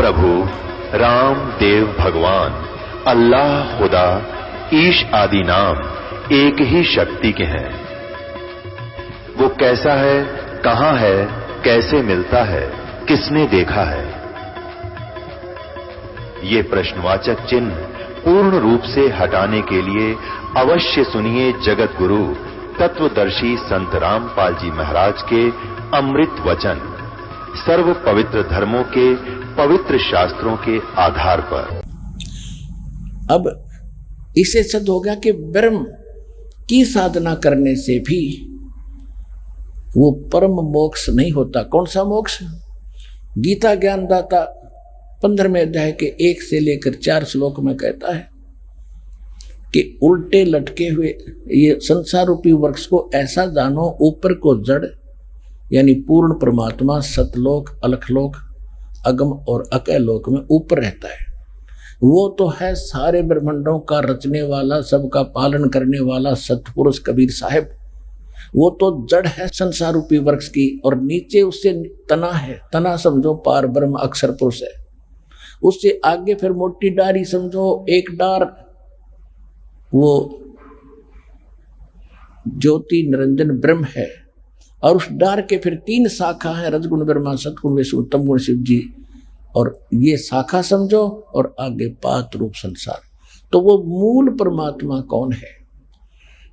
प्रभु राम देव भगवान अल्लाह खुदा ईश आदि नाम एक ही शक्ति के हैं। वो कैसा है, कहां है, कैसे मिलता है, किसने देखा है? ये प्रश्नवाचक चिन्ह पूर्ण रूप से हटाने के लिए अवश्य सुनिए जगत गुरु तत्वदर्शी संत रामपाल जी महाराज के अमृत वचन, सर्व पवित्र धर्मों के पवित्र शास्त्रों के आधार पर। अब इसे सिद्ध हो गया कि ब्रह्म की साधना करने से भी वो परम मोक्ष नहीं होता। कौन सा मोक्ष? गीता ज्ञानदाता 15वें अध्याय के 1 से लेकर 4 श्लोक में कहता है कि उल्टे लटके हुए ये संसार रूपी वृक्ष को ऐसा जानो, ऊपर को जड़ यानी पूर्ण परमात्मा सतलोक, अलखलोक, अगम और अकय लोक में ऊपर रहता है। वो तो है सारे ब्रह्मांडों का रचने वाला, सबका पालन करने वाला सतपुरुष कबीर साहब। वो तो जड़ है संसार रूपी वृक्ष की, और नीचे उससे तना है। तना समझो पार ब्रह्म अक्षर पुरुष है। उससे आगे फिर मोटी डारी समझो, एक डार वो ज्योति निरंजन ब्रह्म है, और उस डार के फिर 3 शाखा है, रजगुण ब्रह्मा, सतगुण विष्णु, उत्तम गुण शिव जी, और ये शाखा समझो, और आगे पात रूप संसार। तो वो मूल परमात्मा कौन है?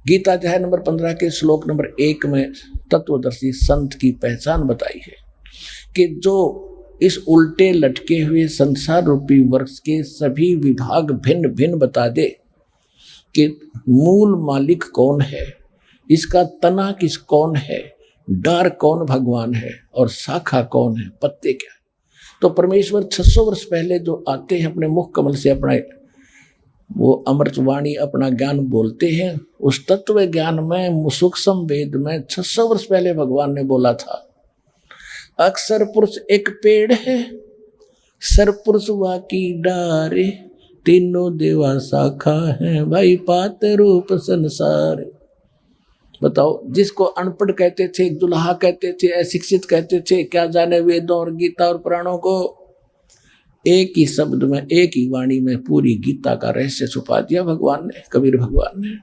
गीता अध्याय नंबर 15 के श्लोक नंबर 1 में तत्वदर्शी संत की पहचान बताई है कि जो इस उल्टे लटके हुए संसार रूपी वृक्ष के सभी विभाग भिन्न भिन्न बता दे कि मूल मालिक कौन है, इसका तना किस कौन है, डार कौन भगवान है, और शाखा कौन है, पत्ते क्या है। तो परमेश्वर 600 वर्ष पहले जो आते हैं अपने मुख कमल से अपना वो अमृतवाणी अपना ज्ञान बोलते हैं, उस तत्व ज्ञान में सूक्ष्म वेद में 600 वर्ष पहले भगवान ने बोला था, अक्षर पुरुष एक पेड़ है, सरपुरुष वाकी डारे, तीनों देवा शाखा है, भाई पात रूप संसार। बताओ, जिसको अनपढ़ कहते थे, दुल्हा कहते थे, अशिक्षित कहते थे, क्या जाने वेदों और गीता और पुराणों को, एक ही शब्द में, एक ही वाणी में पूरी गीता का रहस्य छुपा दिया भगवान ने, कबीर भगवान ने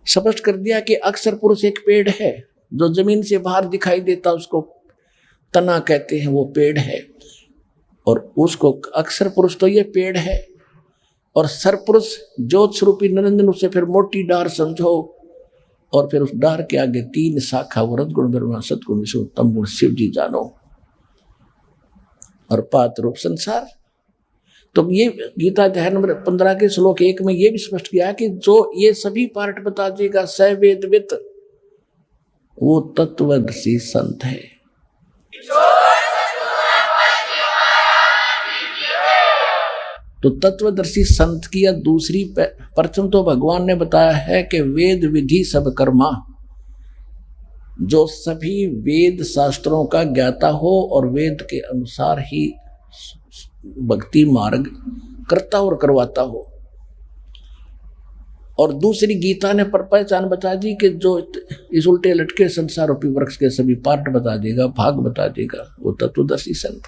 स्पष्ट कर दिया कि अक्षर पुरुष एक पेड़ है, जो जमीन से बाहर दिखाई देता उसको तना कहते हैं, वो पेड़ है। और उसको अक्षर पुरुष तो ये पेड़ है, और सरपुरुष ज्योत स्वरूपी निरंजन, उसे फिर मोटी डार समझो, और फिर उस डार के आगे 3 शाखा, वो रजगुण ब्रह्मा, सतगुण विष्णु, उत्तम गुण शिव जी जानो, और पात रूप संसार। तो ये गीता अध्याय नंबर 15 के श्लोक 1 में ये भी स्पष्ट किया कि जो ये सभी पार्ट बता देगा सवेदवित, वो तत्वदर्शी संत है। तो तत्वदर्शी संत की या दूसरी प्रथम तो भगवान ने बताया है कि वेद विधि सब कर्मा, जो सभी वेद शास्त्रों का ज्ञाता हो और वेद के अनुसार ही भक्ति मार्ग करता और करवाता हो। और दूसरी गीता ने पहचान बता दी कि जो इस उल्टे लटके संसार रूपी वृक्ष के सभी पार्ट बता देगा, भाग बता देगा, वो तत्वदर्शी संत।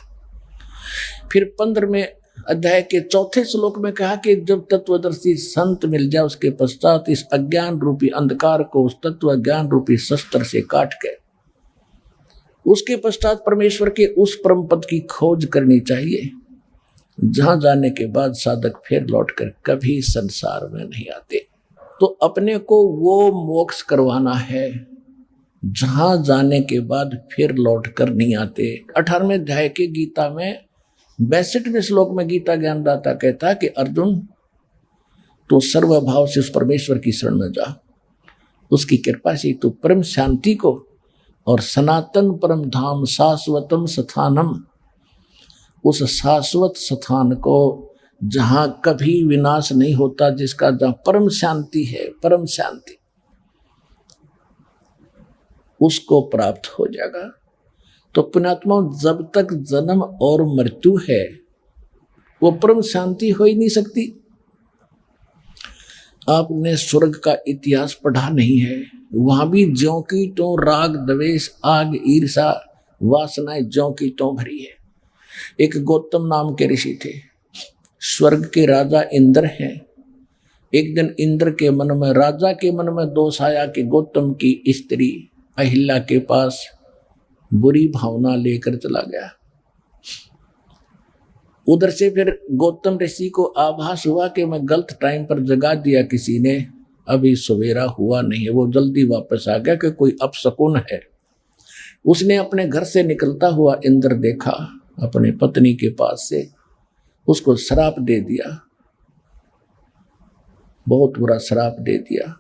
फिर 15वें अध्याय के 4 श्लोक में कहा कि जब तत्वदर्शी संत मिल जाए, उसके पश्चात इस अज्ञान रूपी अंधकार को उस तत्व ज्ञान रूपी शस्त्र से काट के उसके पश्चात परमेश्वर के उस परम पद की खोज करनी चाहिए, जहां जाने के बाद साधक फिर लौटकर कभी संसार में नहीं आते। तो अपने को वो मोक्ष करवाना है जहां जाने के बाद फिर लौटकर नहीं आते। 18वें अध्याय के गीता में 62वें श्लोक में गीता ज्ञानदाता कहता है कि अर्जुन, तो सर्वभाव से उस परमेश्वर की शरण में जा, उसकी कृपा से तू परम शांति को और सनातन परम धाम शाश्वतम स्थानम, उस शाश्वत स्थान को जहां कभी विनाश नहीं होता, जिसका जहां परम शांति है, परम शांति, उसको प्राप्त हो जाएगा। तो पुण्यात्मा, जब तक जन्म और मृत्यु है वो परम शांति हो ही नहीं सकती। आपने स्वर्ग का इतिहास पढ़ा नहीं है, वहां भी ज्यों की त्यों राग द्वेष आग ईर्षा वासनाएं ज्यों की त्यों भरी है। एक गौतम नाम के ऋषि थे, स्वर्ग के राजा इंद्र हैं। एक दिन इंद्र के मन में, राजा के मन में दोष आया कि गौतम की स्त्री अहिल्या के पास बुरी भावना लेकर चला गया। उधर से फिर गौतम ऋषि को आभास हुआ कि मैं गलत टाइम पर जगा दिया किसी ने, अभी सवेरा हुआ नहीं है। वो जल्दी वापस आ गया कि कोई अपशकुन है। उसने अपने घर से निकलता हुआ इंद्र देखा, अपने पत्नी के पास से उसको श्राप दे दिया, बहुत बुरा श्राप दे दिया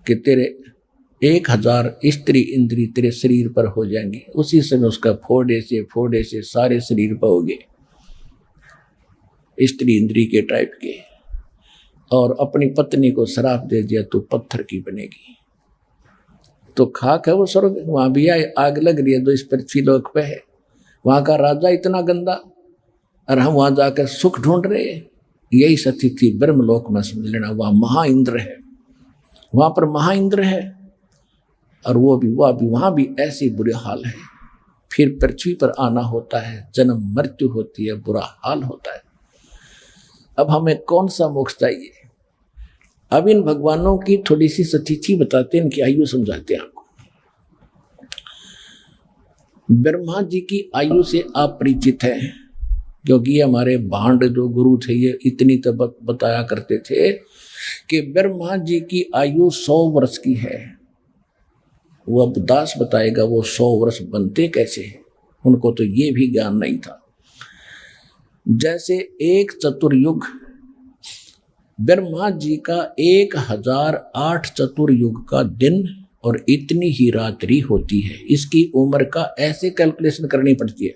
कि तेरे 1000 स्त्री इंद्री तेरे शरीर पर हो जाएंगी। उसी समय उसका फोड़े से सारे शरीर पर हो गए, स्त्री इंद्री के टाइप के, और अपनी पत्नी को श्राप दे दिया, तू पत्थर की बनेगी। तो खाक है वो स्वर्ग, वहां भी आग लग रही है जो इस पृथ्वी लोक पे है। वहां का राजा इतना गंदा और हम वहां जाकर सुख ढूंढ रहे हैं। यही स्थिति ब्रह्मलोक में समझ लेना, वहां महा इंद्र है, वहां पर महा इंद्र है, और वो भी वहां भी ऐसी बुरे हाल है। फिर पृथ्वी पर आना होता है, जन्म मृत्यु होती है, बुरा हाल होता है। अब हमें कौन सा मोक्ष चाहिए? अब इन भगवानों की थोड़ी सी स्थिति बताते हैं, इनकी आयु समझाते हैं आपको। ब्रह्मा जी की आयु से आप परिचित हैं, क्योंकि ये हमारे भांड जो गुरु थे ये इतनी तब बताया करते थे कि ब्रह्मा जी की आयु 100 वर्ष की है। वो अब दास बताएगा वो 100 वर्ष बनते कैसे हैं, उनको तो ये भी ज्ञान नहीं था। जैसे एक चतुर्युग, ब्रह्मा जी का 1008 चतुर्युग का दिन और इतनी ही रात्रि होती है। इसकी उम्र का ऐसे कैलकुलेशन करनी पड़ती है।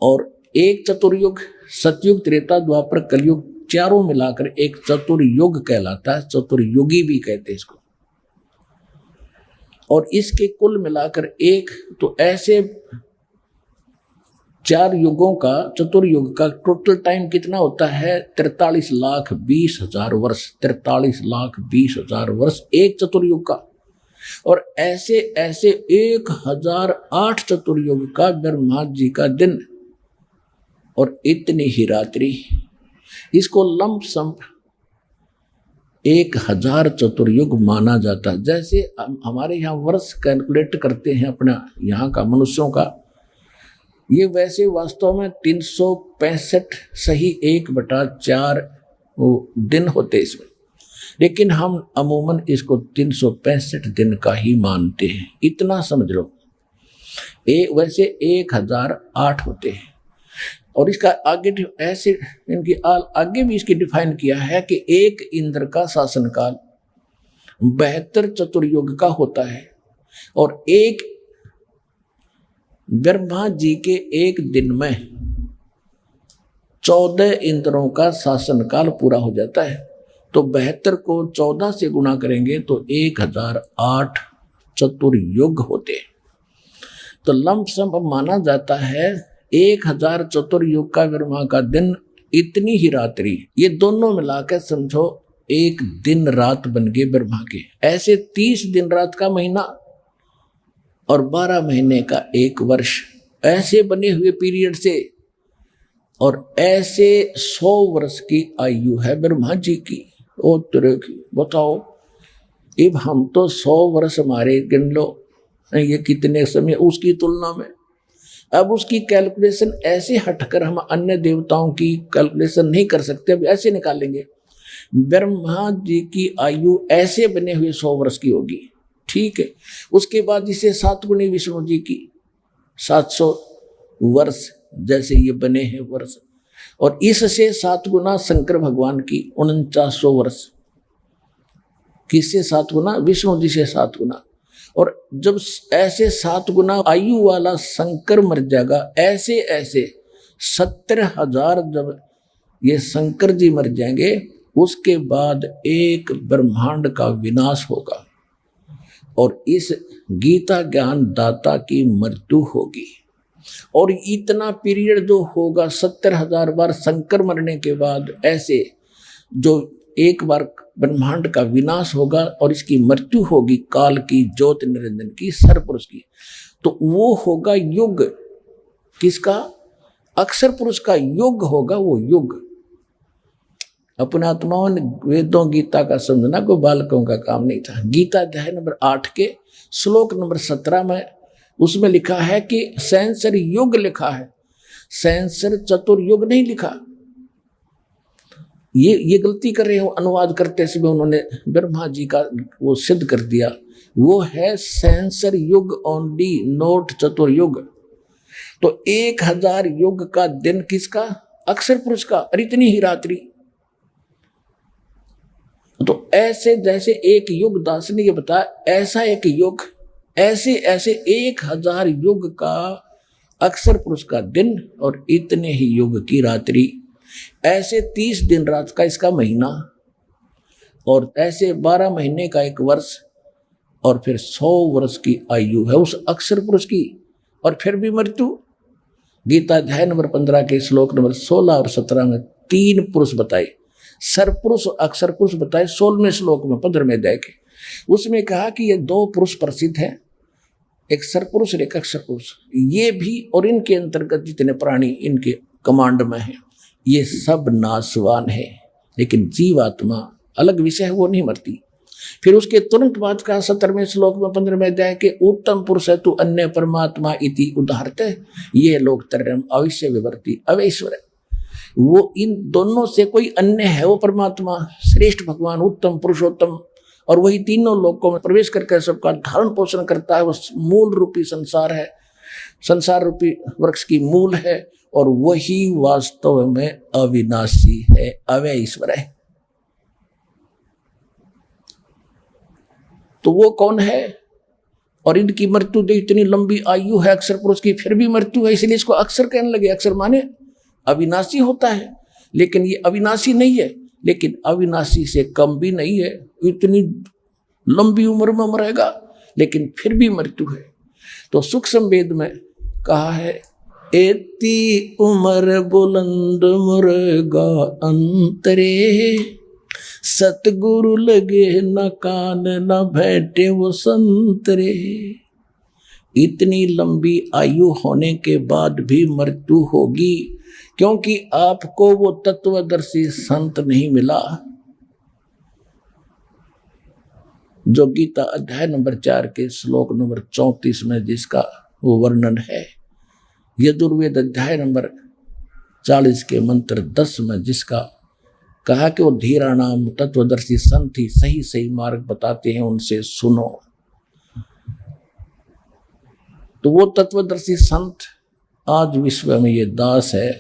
और एक चतुर्युग, सतयुग, त्रेता, द्वापर, कलयुग, चारों मिलाकर एक चतुर्युग कहलाता है। चतुर्युगी भी कहते हैं इसको। और इसके कुल मिलाकर एक, तो ऐसे 4 युगों का, चतुर्युग का टोटल टाइम कितना होता है? 43,20,000 वर्ष। 43,20,000 वर्ष एक चतुर्युग का। और ऐसे ऐसे 1008 चतुर्युग का ब्रह्मा जी का दिन और इतनी ही रात्रि। इसको लंप सम 1000 चतुर्युग माना जाता है। जैसे हमारे यहाँ वर्ष कैलकुलेट करते हैं अपना यहाँ का मनुष्यों का, ये वैसे वास्तव में 365 सही 1/4 वो दिन होते इसमें, लेकिन हम अमूमन इसको 365 दिन का ही मानते हैं। इतना समझ लो। वैसे 1008 होते हैं। और इसका आगे ऐसे इनकी आगे भी इसकी डिफाइन किया है कि एक इंद्र का शासनकाल 72 चतुर्युग का होता है, और एक ब्रह्मा जी के एक दिन में 14 इंद्रों का शासनकाल पूरा हो जाता है। तो 72 को 14 से गुणा करेंगे तो 1008 चतुर्युग होते। तो लमसम माना जाता है 1000 चतुर्युग का ब्रह्मा का दिन, इतनी ही रात्रि। ये दोनों मिलाकर समझो एक दिन रात बन गए ब्रह्मा के। ऐसे 30 दिन रात का महीना और 12 महीने का एक वर्ष, ऐसे बने हुए पीरियड से। और ऐसे 100 वर्ष की आयु है ब्रह्मा जी की। ओ तेरे की बताओ, अब हम तो 100 वर्ष हमारे गिन लो, ये कितने समय उसकी तुलना में। अब उसकी कैलकुलेशन ऐसे हटकर हम अन्य देवताओं की कैलकुलेशन नहीं कर सकते। अब ऐसे निकालेंगे, ब्रह्मा जी की आयु ऐसे बने हुए 100 वर्ष की होगी, ठीक है। उसके बाद इसे 7 गुणी विष्णु जी की 700 वर्ष जैसे ये बने हैं वर्ष, और इससे 7 गुना शंकर भगवान की 4900 वर्ष। किससे 7 गुना? विष्णु जी से 7 गुना। और जब ऐसे 7 गुना आयु वाला शंकर मर जाएगा, ऐसे ऐसे 70,000 जब ये शंकर जी मर जाएंगे, उसके बाद एक ब्रह्मांड का विनाश होगा और इस गीता ज्ञान दाता की मृत्यु होगी। और इतना पीरियड जो होगा 70,000 बार शंकर मरने के बाद, ऐसे जो एक बार ब्रह्मांड का विनाश होगा और इसकी मृत्यु होगी काल की, ज्योति निरंजन की, सरपुरुष की। तो वो होगा युग। किसका? अक्षर पुरुष का युग होगा वो युग। अपने आत्माओं ने वेदों गीता का समझना कोई बालकों का काम नहीं था। गीता अध्याय नंबर 8 के श्लोक नंबर 17 में उसमें लिखा है कि सहस्र युग लिखा है, सहस्र चतुर्युग नहीं लिखा। ये गलती कर रहे हो अनुवाद करते समय, उन्होंने ब्रह्मा जी का वो सिद्ध कर दिया। वो है सहस्र युग ओनली, नोट चतुर्युग। तो 1000 युग का दिन किसका? अक्षर पुरुष का। और इतनी ही रात्रि। तो ऐसे जैसे एक युग, दास ने ये बताया, ऐसा एक युग, ऐसे ऐसे 1000 युग का अक्षर पुरुष का दिन और इतने ही युग की रात्रि, ऐसे 30 दिन रात का इसका महीना, और ऐसे 12 महीने का एक वर्ष, और फिर 100 वर्ष की आयु है उस अक्षर पुरुष की, और फिर भी मृत्यु। गीता अध्याय नंबर 15 के श्लोक नंबर 16 और 17 में 3 पुरुष बताए, सरपुरुष अक्षर पुरुष बताए 16वें श्लोक में 15वें अध्याय के। उसमें कहा कि ये 2 पुरुष प्रसिद्ध हैं, एक सरपुरुष और एक अक्षर पुरुष। ये भी और इनके अंतर्गत जितने प्राणी इनके कमांड में हैं, ये सब नाशवान है, लेकिन जीवात्मा अलग विषय है, वो नहीं मरती। फिर उसके तुरंत बाद कहा 17वें श्लोक में 15वें अध्याय के, उत्तम पुरुष है तू अन्य परमात्मा इति उदाहरते, ये लोग तरम अवश्य विवर्ती अवैश्वर है। वो इन दोनों से कोई अन्य है, वो परमात्मा श्रेष्ठ भगवान उत्तम पुरुषोत्तम, और वही तीनों लोकों में प्रवेश करके सबका धारण पोषण करता है। वो मूल रूपी संसार है, संसार रूपी वृक्ष की मूल है, और वही वास्तव में अविनाशी है, अव्यय ईश्वर है। तो वो कौन है? और इनकी मृत्यु जो इतनी लंबी आयु है अक्षर पुरुष की, फिर भी मृत्यु है, इसलिए इसको अक्षर कहने लगे। अक्षर माने अविनाशी होता है, लेकिन ये अविनाशी नहीं है, लेकिन अविनाशी से कम भी नहीं है। इतनी लंबी उम्र में मरेगा, लेकिन फिर भी मृत्यु है। तो सूक्ष्म वेद में कहा है, एती उम्र बुलंद मुर्गा अंतरे, सतगुरु लगे न कान न बैठे वो संतरे। इतनी लंबी आयु होने के बाद भी मृत्यु होगी, क्योंकि आपको वो तत्वदर्शी संत नहीं मिला। जो गीता अध्याय नंबर 4 के श्लोक नंबर 34 में जिसका वो वर्णन है, यजुर्वेद अध्याय नंबर 40 के मंत्र 10 में जिसका कहा कि वो धीरा नाम तत्वदर्शी संत ही सही सही मार्ग बताते हैं, उनसे सुनो। तो वो तत्वदर्शी संत आज विश्व में ये दास है।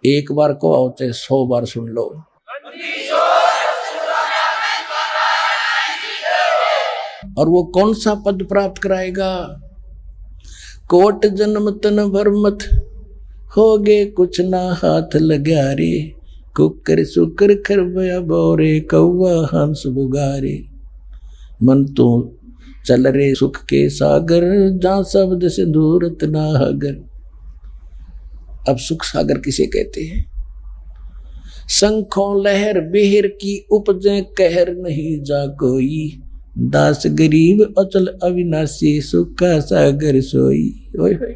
एक बार को आओ चाहे 100 बार सुन लो। और वो कौन सा पद प्राप्त कराएगा? कोट जन्म तन भर मत होगे कुछ ना हाथ लगा रे, कुकर सुकर खरबया बोरे कौवा हंस बुगारे। मन तो चल रे सुख के सागर, जहाँ शब्द सिंदूरत ना हगर। अब सुख सागर किसे कहते हैं? शंखों लहर बेहर की उपजे कहर नहीं जा कोई, दास गरीब अचल अविनाशी सुख का सागर सोई। ओए होए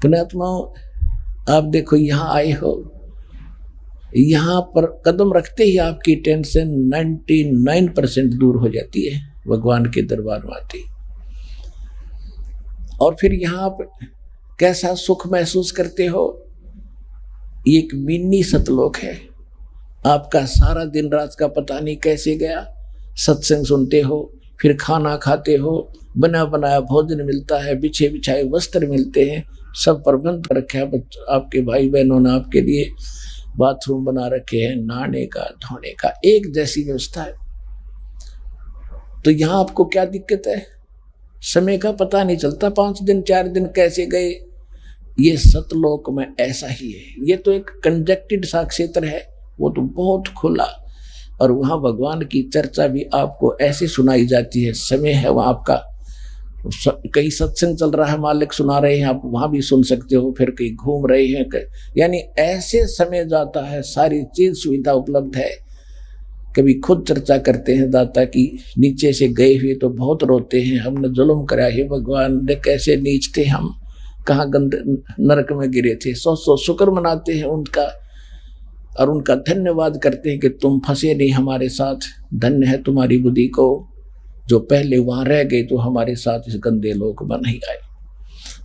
पुण्यात्माओं, आप देखो यहाँ आए हो, यहाँ पर कदम रखते ही आपकी टेंशन 99% दूर हो जाती है, भगवान के दरबार में आती। और फिर यहाँ पर कैसा सुख महसूस करते हो? एक मिनी सतलोक है। आपका सारा दिन रात का पता नहीं कैसे गया। सत्संग सुनते हो, फिर खाना खाते हो, बना बनाया भोजन मिलता है, बिछे बिछाए वस्त्र मिलते हैं, सब प्रबंध रखे है। आपके भाई बहनों ने आपके लिए बाथरूम बना रखे हैं, नहाने का धोने का एक जैसी व्यवस्था है। तो यहाँ आपको क्या दिक्कत है? समय का पता नहीं चलता, 5 दिन 4 दिन कैसे गए। ये सतलोक में ऐसा ही है। ये तो एक कंजक्टेड सा क्षेत्र है, वो तो बहुत खुला, और वहाँ भगवान की चर्चा भी आपको ऐसे सुनाई जाती है। समय है वहाँ आपका, कहीं सत्संग चल रहा है, मालिक सुना रहे हैं, आप वहाँ भी सुन सकते हो, फिर कहीं घूम रहे हैं, यानी ऐसे समय जाता है, सारी चीज सुविधा उपलब्ध है कभी खुद चर्चा करते हैं दाता की, नीचे से गए हुए तो बहुत रोते हैं, हमने जुल्म करा है भगवान, देख कैसे नीच थे हम, कहाँ गंदे नरक में गिरे थे। सौ शुक्र मनाते हैं उनका और उनका धन्यवाद करते हैं कि तुम फंसे नहीं हमारे साथ, धन्य है तुम्हारी बुद्धि को, जो पहले वहां रह गए तो हमारे साथ इस गंदे लोक में नहीं आए।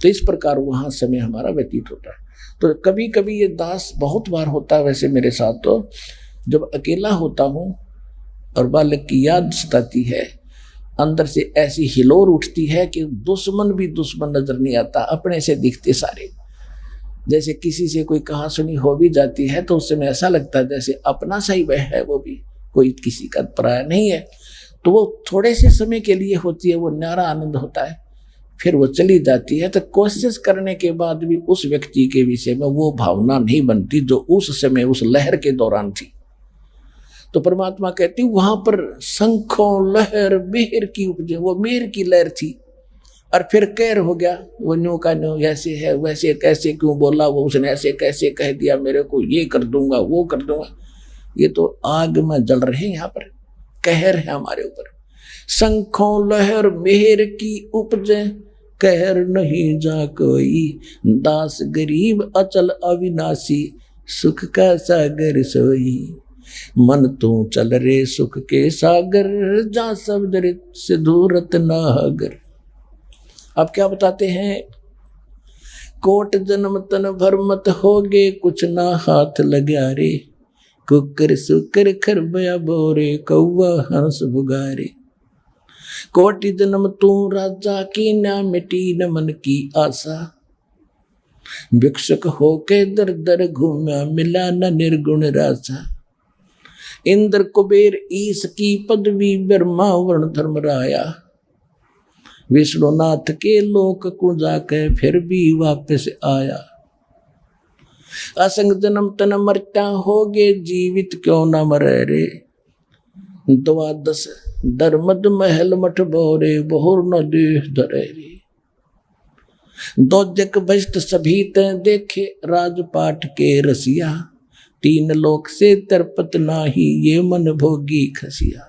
तो इस प्रकार वहां समय हमारा व्यतीत होता है। तो कभी कभी ये दास बहुत बार होता है वैसे मेरे साथ, तो जब अकेला होता हूँ और बालक की याद सताती है, अंदर से ऐसी हिलोर उठती है कि दुश्मन भी दुश्मन नजर नहीं आता, अपने से दिखते सारे। जैसे किसी से कोई कहा सुनी हो भी जाती है तो उस समय ऐसा लगता है जैसे अपना सा ही वह है, वो भी कोई किसी का पराया नहीं है। तो वो थोड़े से समय के लिए होती है, वो न्यारा आनंद होता है, फिर वो चली जाती है। तो कोशिश करने के बाद भी उस व्यक्ति के विषय में वो भावना नहीं बनती जो उस समय उस लहर के दौरान थी। तो परमात्मा कहती वहां पर शंखों लहर मेहर की उपजे, वो मेहर की लहर थी और फिर कहर हो गया, वो न्यू का न्यू, ऐसे है वैसे कैसे क्यों बोला वो, उसने ऐसे कैसे कह दिया मेरे को, ये कर दूंगा वो कर दूंगा। ये तो आग में जल रहे हैं, यहाँ पर कहर है हमारे ऊपर। शंखों लहर मेहर की उपजे, कहर नहीं जा कोई, दास गरीब अचल अविनाशी, सुख का सागर सोई। मन तू चल रे सुख के सागर, जा सब दरित से दूरत नागर। अब क्या बताते हैं, कोट जन्म तन भर मत होगे, कुछ ना हाथ लगा रे, कुकर सुकर खरबया बोरे, कौवा हंस बुगारे। कोटि जन्म तू राजा की, ना मिटी न मन की आशा, भिक्षुक होके दर दर घूमा, मिला न निर्गुण राजा। इंद्र कुबेर ईश की पदवी, ब्रह्मा वर्ण धर्म राया, विष्णुनाथ के लोक को जाके फिर भी वापस आया। असंग जन्म तन मरता होगे, जीवित क्यों न मरे रे, द्वादश धर्मद महल मठ बोरे, बहुर न देह धरे रे। दो जग भ्रष्ट सभी ते देखे, राजपाट के रसिया, तीन लोक से तरपत नाही, ये मन भोगी खसिया।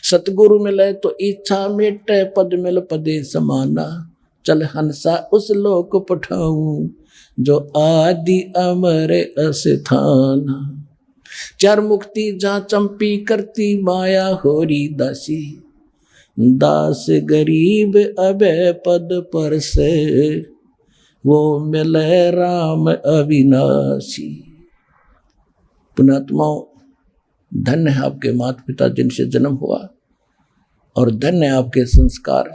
सतगुरु मिले तो इच्छा मेटे, पद मिल पदे समाना, चल हंसा उस लोक पठाऊं, जो आदि अमर अस्थाना। चार मुक्ति जा चंपी करती, माया होरी दासी, दास गरीब अबे पद पर से, वो मिले राम अविनाशी। पुणात्माओं, धन्य है आपके माता पिता जिनसे जन्म हुआ, और धन्य है आपके संस्कार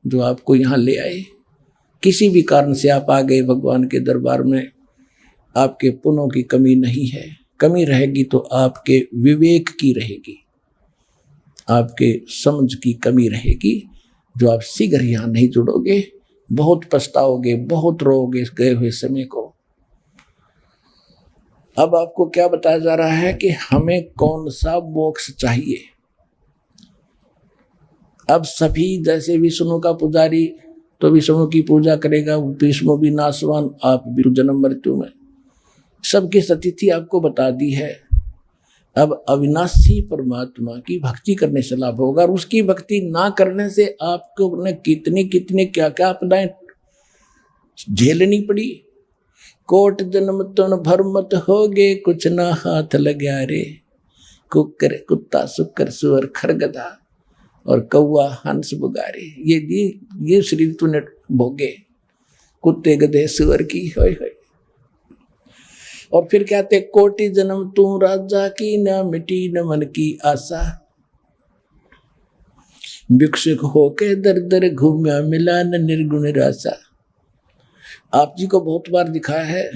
जो आपको यहाँ ले आए। किसी भी कारण से आप आ गए भगवान के दरबार में, आपके पुण्यों की कमी नहीं है। कमी रहेगी तो आपके विवेक की रहेगी, आपके समझ की कमी रहेगी, जो आप शीघ्र यहाँ नहीं जुड़ोगे, बहुत पछताओगे, बहुत रोओगे इस गए हुए समय को। अब आपको क्या बताया जा रहा है कि हमें कौन सा मोक्ष चाहिए। अब सभी जैसे विष्णु का पुजारी तो विष्णु की पूजा करेगा, विष्णु भी नाशवान, आप भी जन्म मृत्यु में, सबकी स्थिति आपको बता दी है। अब अविनाशी परमात्मा की भक्ति करने से लाभ होगा, और उसकी भक्ति ना करने से आपको ने कितनी कितनी क्या क्या आपदाएं झेलनी पड़ी। कोट जन्म तन भर मत होगे, कुछ ना हाथ लगा रे, कुकर कुत्ता सुकर सुअर खरगधा और कौवा हंस बुगारे। ये शरीर तूने भोगे, कुत्ते गधे सुअर की होय होय। और फिर कहते कोटि जन्म तू राजा की, ना मिटी न मन की आशा, भिक्षुक होके दर दर घूम्या, मिला न निर्गुण रासा। आप जी को बहुत बार दिखाया है,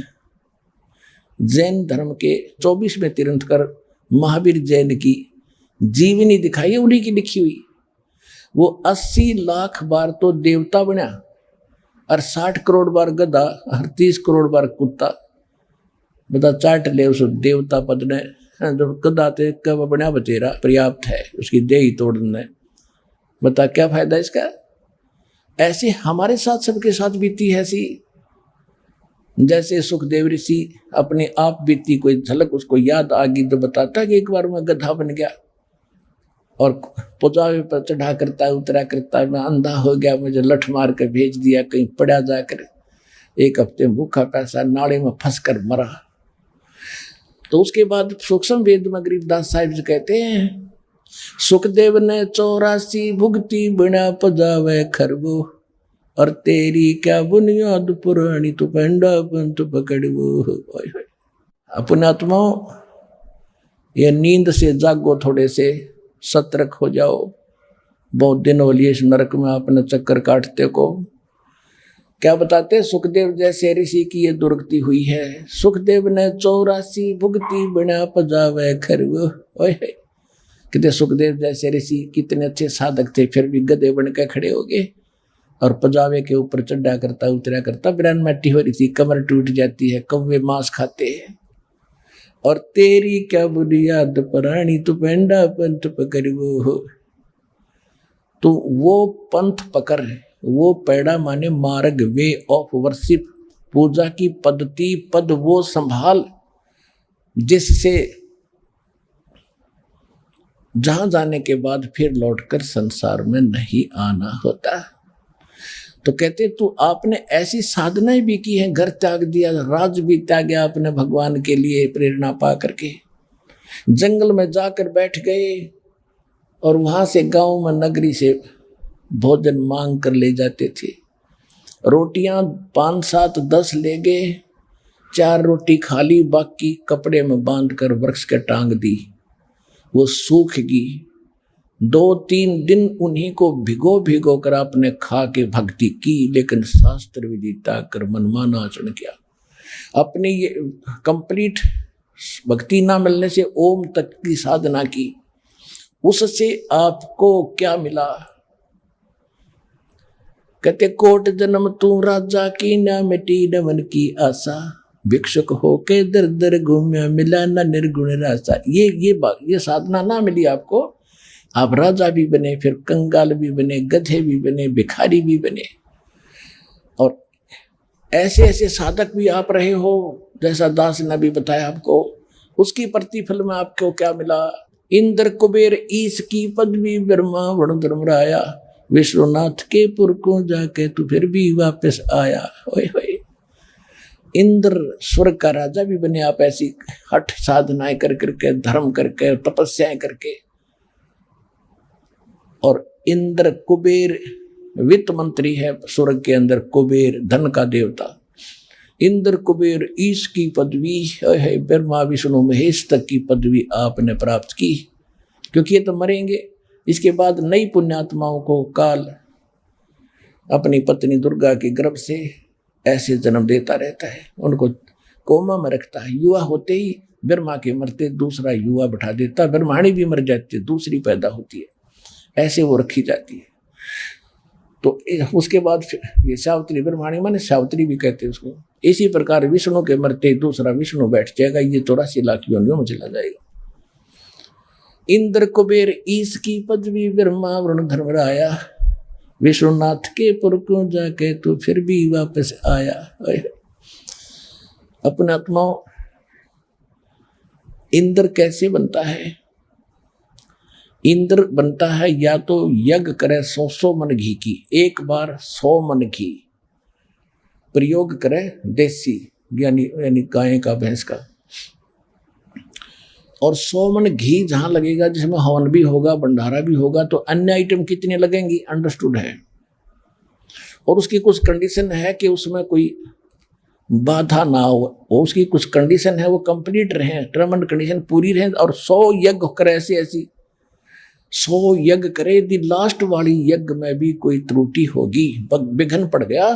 जैन धर्म के 24वें तीर्थंकर महावीर जैन की जीवनी दिखाई है, उन्हीं की लिखी हुई। वो 80 लाख बार तो देवता बना, और 60 करोड़ बार गधा, और 30 करोड़ बार कुत्ता। बता चाट ले उस देवता पद ने, जब गधा थे कब बना बतेरा पर्याप्त है, उसकी देह ही तोड़ने। बता क्या फायदा इसका। ऐसे हमारे साथ सबके साथ बीती है ऐसी, जैसे सुखदेव ऋषि अपने आप बीती कोई झलक उसको याद आ गई तो बताता कि एक बार मैं गधा बन गया, और पुजावे पर चढ़ा करता है, उतरा करता है। मैं अंधा हो गया, मुझे लठ मार कर भेज दिया, कहीं पड़ा जाकर 1 हफ्ते भूखा पैसा नाले में फंस कर मरा। तो उसके बाद सूक्ष्म वेद में गरीबदास साहिब जी कहते हैं, सुखदेव ने 84 भुगती बिना पजावे खरबो, और तेरी क्या बुनियाद पुरानी तू पेंडा पंथ पकड़वो। अपने आत्माओं, ये नींद से जागो, थोड़े से सतर्क हो जाओ। बहुत दिन हो लिए इस नरक में आपने चक्कर काटते को। क्या बताते, सुखदेव जैसे ऋषि की ये दुर्गति हुई है। सुखदेव ने 84 भुगती बिना पजावे खरबो। कितने सुखदेव जैसे ऋषि कितने अच्छे साधक थे, फिर भी गधे बन के खड़े हो गए और पजावे के ऊपर चढ़ा करता उतरा करता। बिरान मट्टी हो रही थी, कमर टूट जाती है, कौवे मांस खाते हैं। और तेरी क्या बुनियाद पुरानी तू पेंडा पंथ पकड़वो हो। तो वो पंथ पकड़, वो पैड़ा माने मार्ग, वे ऑफ वर्शिप, पूजा की पद्धति, पद वो संभाल जिससे जहां जाने के बाद फिर लौटकर संसार में नहीं आना होता। तो कहते तू आपने ऐसी साधनाएं भी की हैं, घर त्याग दिया, राज भी त्यागा आपने भगवान के लिए प्रेरणा पा करके। जंगल में जाकर बैठ गए और वहां से गांव में नगरी से भोजन मांग कर ले जाते थे। रोटियां 5, 7, 10 ले गए, 4 रोटी खा ली, बाकी कपड़े में बांध कर वृक्ष के टांग दी, वो सूखेगी। 2-3 दिन उन्हीं को भिगो भिगो कर आपने खा के भक्ति की, लेकिन शास्त्र विधि त्याग कर मनमाना आचरण किया। अपनी ये कंप्लीट भक्ति ना मिलने से ओम तक की साधना की, उससे आपको क्या मिला। कहते कोट जन्म तू राजा की, ना मिटी नमन की आशा, भिक्षुक होके दर दर घूम्या, मिला ना निर्गुण रासा। ये साधना ना मिली आपको, आप राजा भी बने, फिर कंगाल भी बने, गधे भी बने, भिखारी भी बने, और ऐसे ऐसे साधक भी आप रहे हो, जैसा दास ने भी बताया आपको। उसकी प्रतिफल में आपको क्या मिला। इंद्र कुबेर ईश की पदवी, ब्रह्मा वरुण धर्मराया, विश्वनाथ के पुर को जाके तू फिर भी वापस आया। ओए होए, इंद्र स्वर्ग का राजा भी बने आप, ऐसी हठ साधनाएं कर करके, धर्म करके, तपस्याएं करके। और इंद्र कुबेर वित्त मंत्री है स्वर्ग के अंदर, कुबेर धन का देवता। इंद्र कुबेर ईश की पदवी है, ब्रह्मा विष्णु महेश तक की पदवी आपने प्राप्त की, क्योंकि ये तो मरेंगे। इसके बाद नई पुण्यात्माओं को काल अपनी पत्नी दुर्गा के गर्भ से ऐसे जन्म देता रहता है, उनको कोमा में रखता है। युवा होते ही ब्रह्मा के मरते दूसरा युवा बैठा देता, ब्रह्माणी भी मर जाती है, दूसरी पैदा होती है, ऐसे वो रखी जाती है। तो उसके बाद ये सावित्री, ब्रह्माणी माने सावित्री भी कहते हैं उसको। इसी प्रकार विष्णु के मरते दूसरा विष्णु बैठ जाएगा, ये 84 लाख योनियों में चला जाएगा। इंद्र कुबेर ईश की पदवी, ब्रह्मा वरुण धर्मराया, विश्वनाथ के पुर को जाके तो फिर भी वापस आया। अपने आत्माओं, इंद्र कैसे बनता है। इंद्र बनता है या तो यज्ञ करे 100 मन घी की, एक बार 100 मन घी प्रयोग करे, देसी यानी गाय का, भैंस का, और 100 मन घी जहां लगेगा जिसमें हवन भी होगा, भंडारा भी होगा, तो अन्य आइटम कितने लगेंगी अंडरस्टूड है। और उसकी कुछ कंडीशन है कि उसमें कोई बाधा ना हो, उसकी कुछ कंडीशन है, वो कंप्लीट रहे, टर्म एंड कंडीशन पूरी रहे। और 100 यज्ञ करे, ऐसी 100 यज्ञ करे, यदि लास्ट वाली यज्ञ में भी कोई त्रुटि होगी, विघ्न पड़ गया,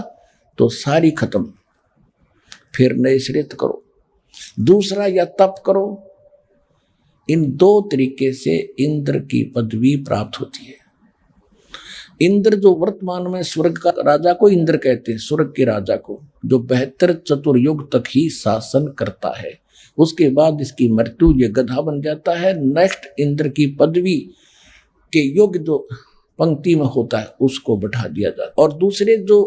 तो सारी खत्म, फिर नए सिरे करो। दूसरा, या तप करो। इन 2 तरीके से इंद्र की पदवी प्राप्त होती है। इंद्र जो वर्तमान में स्वर्ग का राजा को इंद्र कहते हैं, स्वर्ग के राजा को, जो 72 चतुर्युग तक ही शासन करता है। उसके बाद इसकी मृत्यु, ये गधा बन जाता है। नेक्स्ट इंद्र की पदवी के युग जो पंक्ति में होता है उसको बैठा दिया जाता है। और दूसरे जो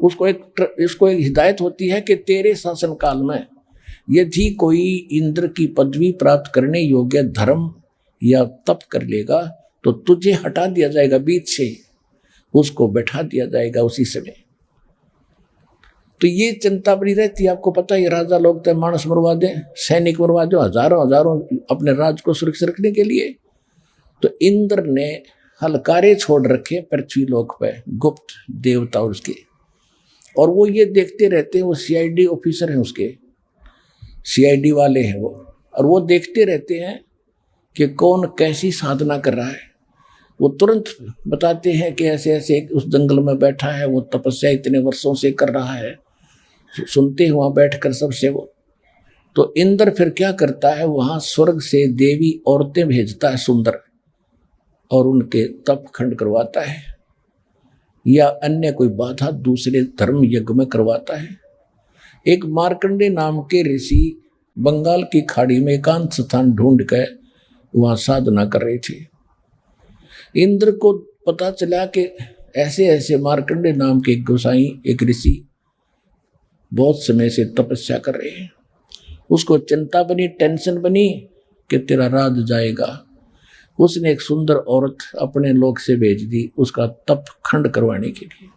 उसको एक हिदायत होती है कि तेरे शासन काल में यदि कोई इंद्र की पदवी प्राप्त करने योग्य धर्म या तप कर लेगा तो तुझे हटा दिया जाएगा बीच से, उसको बैठा दिया जाएगा उसी समय। तो ये चिंता बड़ी रहती है। आपको पता है राजा लोग तो मानस मरवा दें, सैनिक मरवा दो, हजारों हजारों अपने राज को सुरक्षित रखने के लिए। तो इंद्र ने हलकारे छोड़ रखे पृथ्वी लोक पे, गुप्त देवता उसके, और वो ये देखते रहते हैं। वो सीआईडी ऑफिसर हैं उसके, सीआईडी वाले हैं वो, और वो देखते रहते हैं कि कौन कैसी साधना कर रहा है। वो तुरंत बताते हैं कि ऐसे ऐसे उस जंगल में बैठा है, वो तपस्या इतने वर्षों से कर रहा है। सुनते हैं वहाँ बैठकर सबसे वो। तो इंद्र फिर क्या करता है, वहाँ स्वर्ग से देवी औरतें भेजता है सुंदर, और उनके तप खंड करवाता है, या अन्य कोई बाधा दूसरे धर्म यज्ञ में करवाता है। एक मार्कंडे नाम के ऋषि बंगाल की खाड़ी में एकांत स्थान ढूंढ कर वहाँ साधना कर रहे थे। इंद्र को पता चला कि ऐसे ऐसे मार्कंडे नाम के गोसाई, एक ऋषि बहुत समय से तपस्या कर रहे हैं। उसको चिंता बनी, टेंशन बनी कि तेरा राज जाएगा। उसने एक सुंदर औरत अपने लोक से भेज दी उसका तप खंड करवाने के लिए।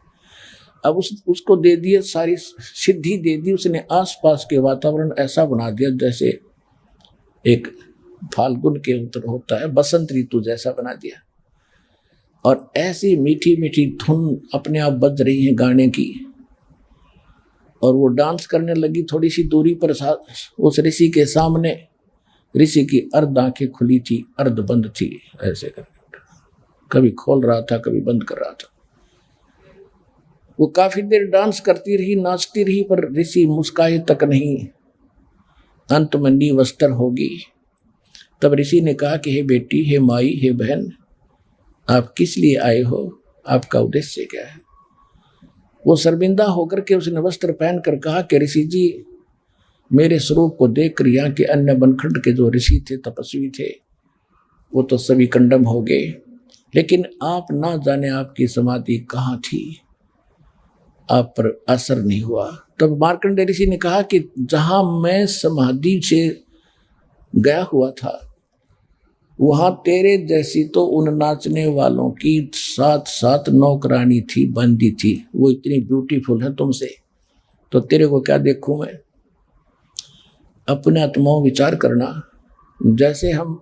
अब उसको दे दिए, सारी सिद्धि दे दी उसने। आसपास के वातावरण ऐसा बना दिया जैसे एक फाल्गुन के उत्तर होता है, बसंत ऋतु जैसा बना दिया। और ऐसी मीठी मीठी धुन अपने आप बज रही है गाने की, और वो डांस करने लगी। थोड़ी सी दूरी पर उस ऋषि के सामने, ऋषि की अर्ध आंखें खुली थी, अर्ध बंद थी, ऐसे करके कभी खोल रहा था, कभी बंद कर रहा था। वो काफी देर डांस करती रही, नाचती रही, पर ऋषि मुस्काए तक नहीं। अंत में निवस्त्र होगी। तब ऋषि ने कहा कि हे बेटी, हे माई, हे बहन, आप किस लिए आए हो, आपका उद्देश्य क्या है? वो शर्मिंदा होकर के उसने वस्त्र पहन कर कहा कि ऋषि जी, मेरे स्वरूप को देखकर यहाँ के अन्य बनखंड के जो ऋषि थे, तपस्वी थे, वो तो सभी कंडम हो गए, लेकिन आप ना जाने आपकी समाधि कहाँ थी, आप पर असर नहीं हुआ। तब मार्कंडेय ऋषि ने कहा कि जहां मैं समाधि से गया हुआ था, वहां तेरे जैसी तो उन नाचने वालों की 7 नौकरानी थी, बंदी थी। वो इतनी ब्यूटीफुल है तुमसे, तो तेरे को क्या देखूं मैं? अपने आत्माओं विचार करना। जैसे हम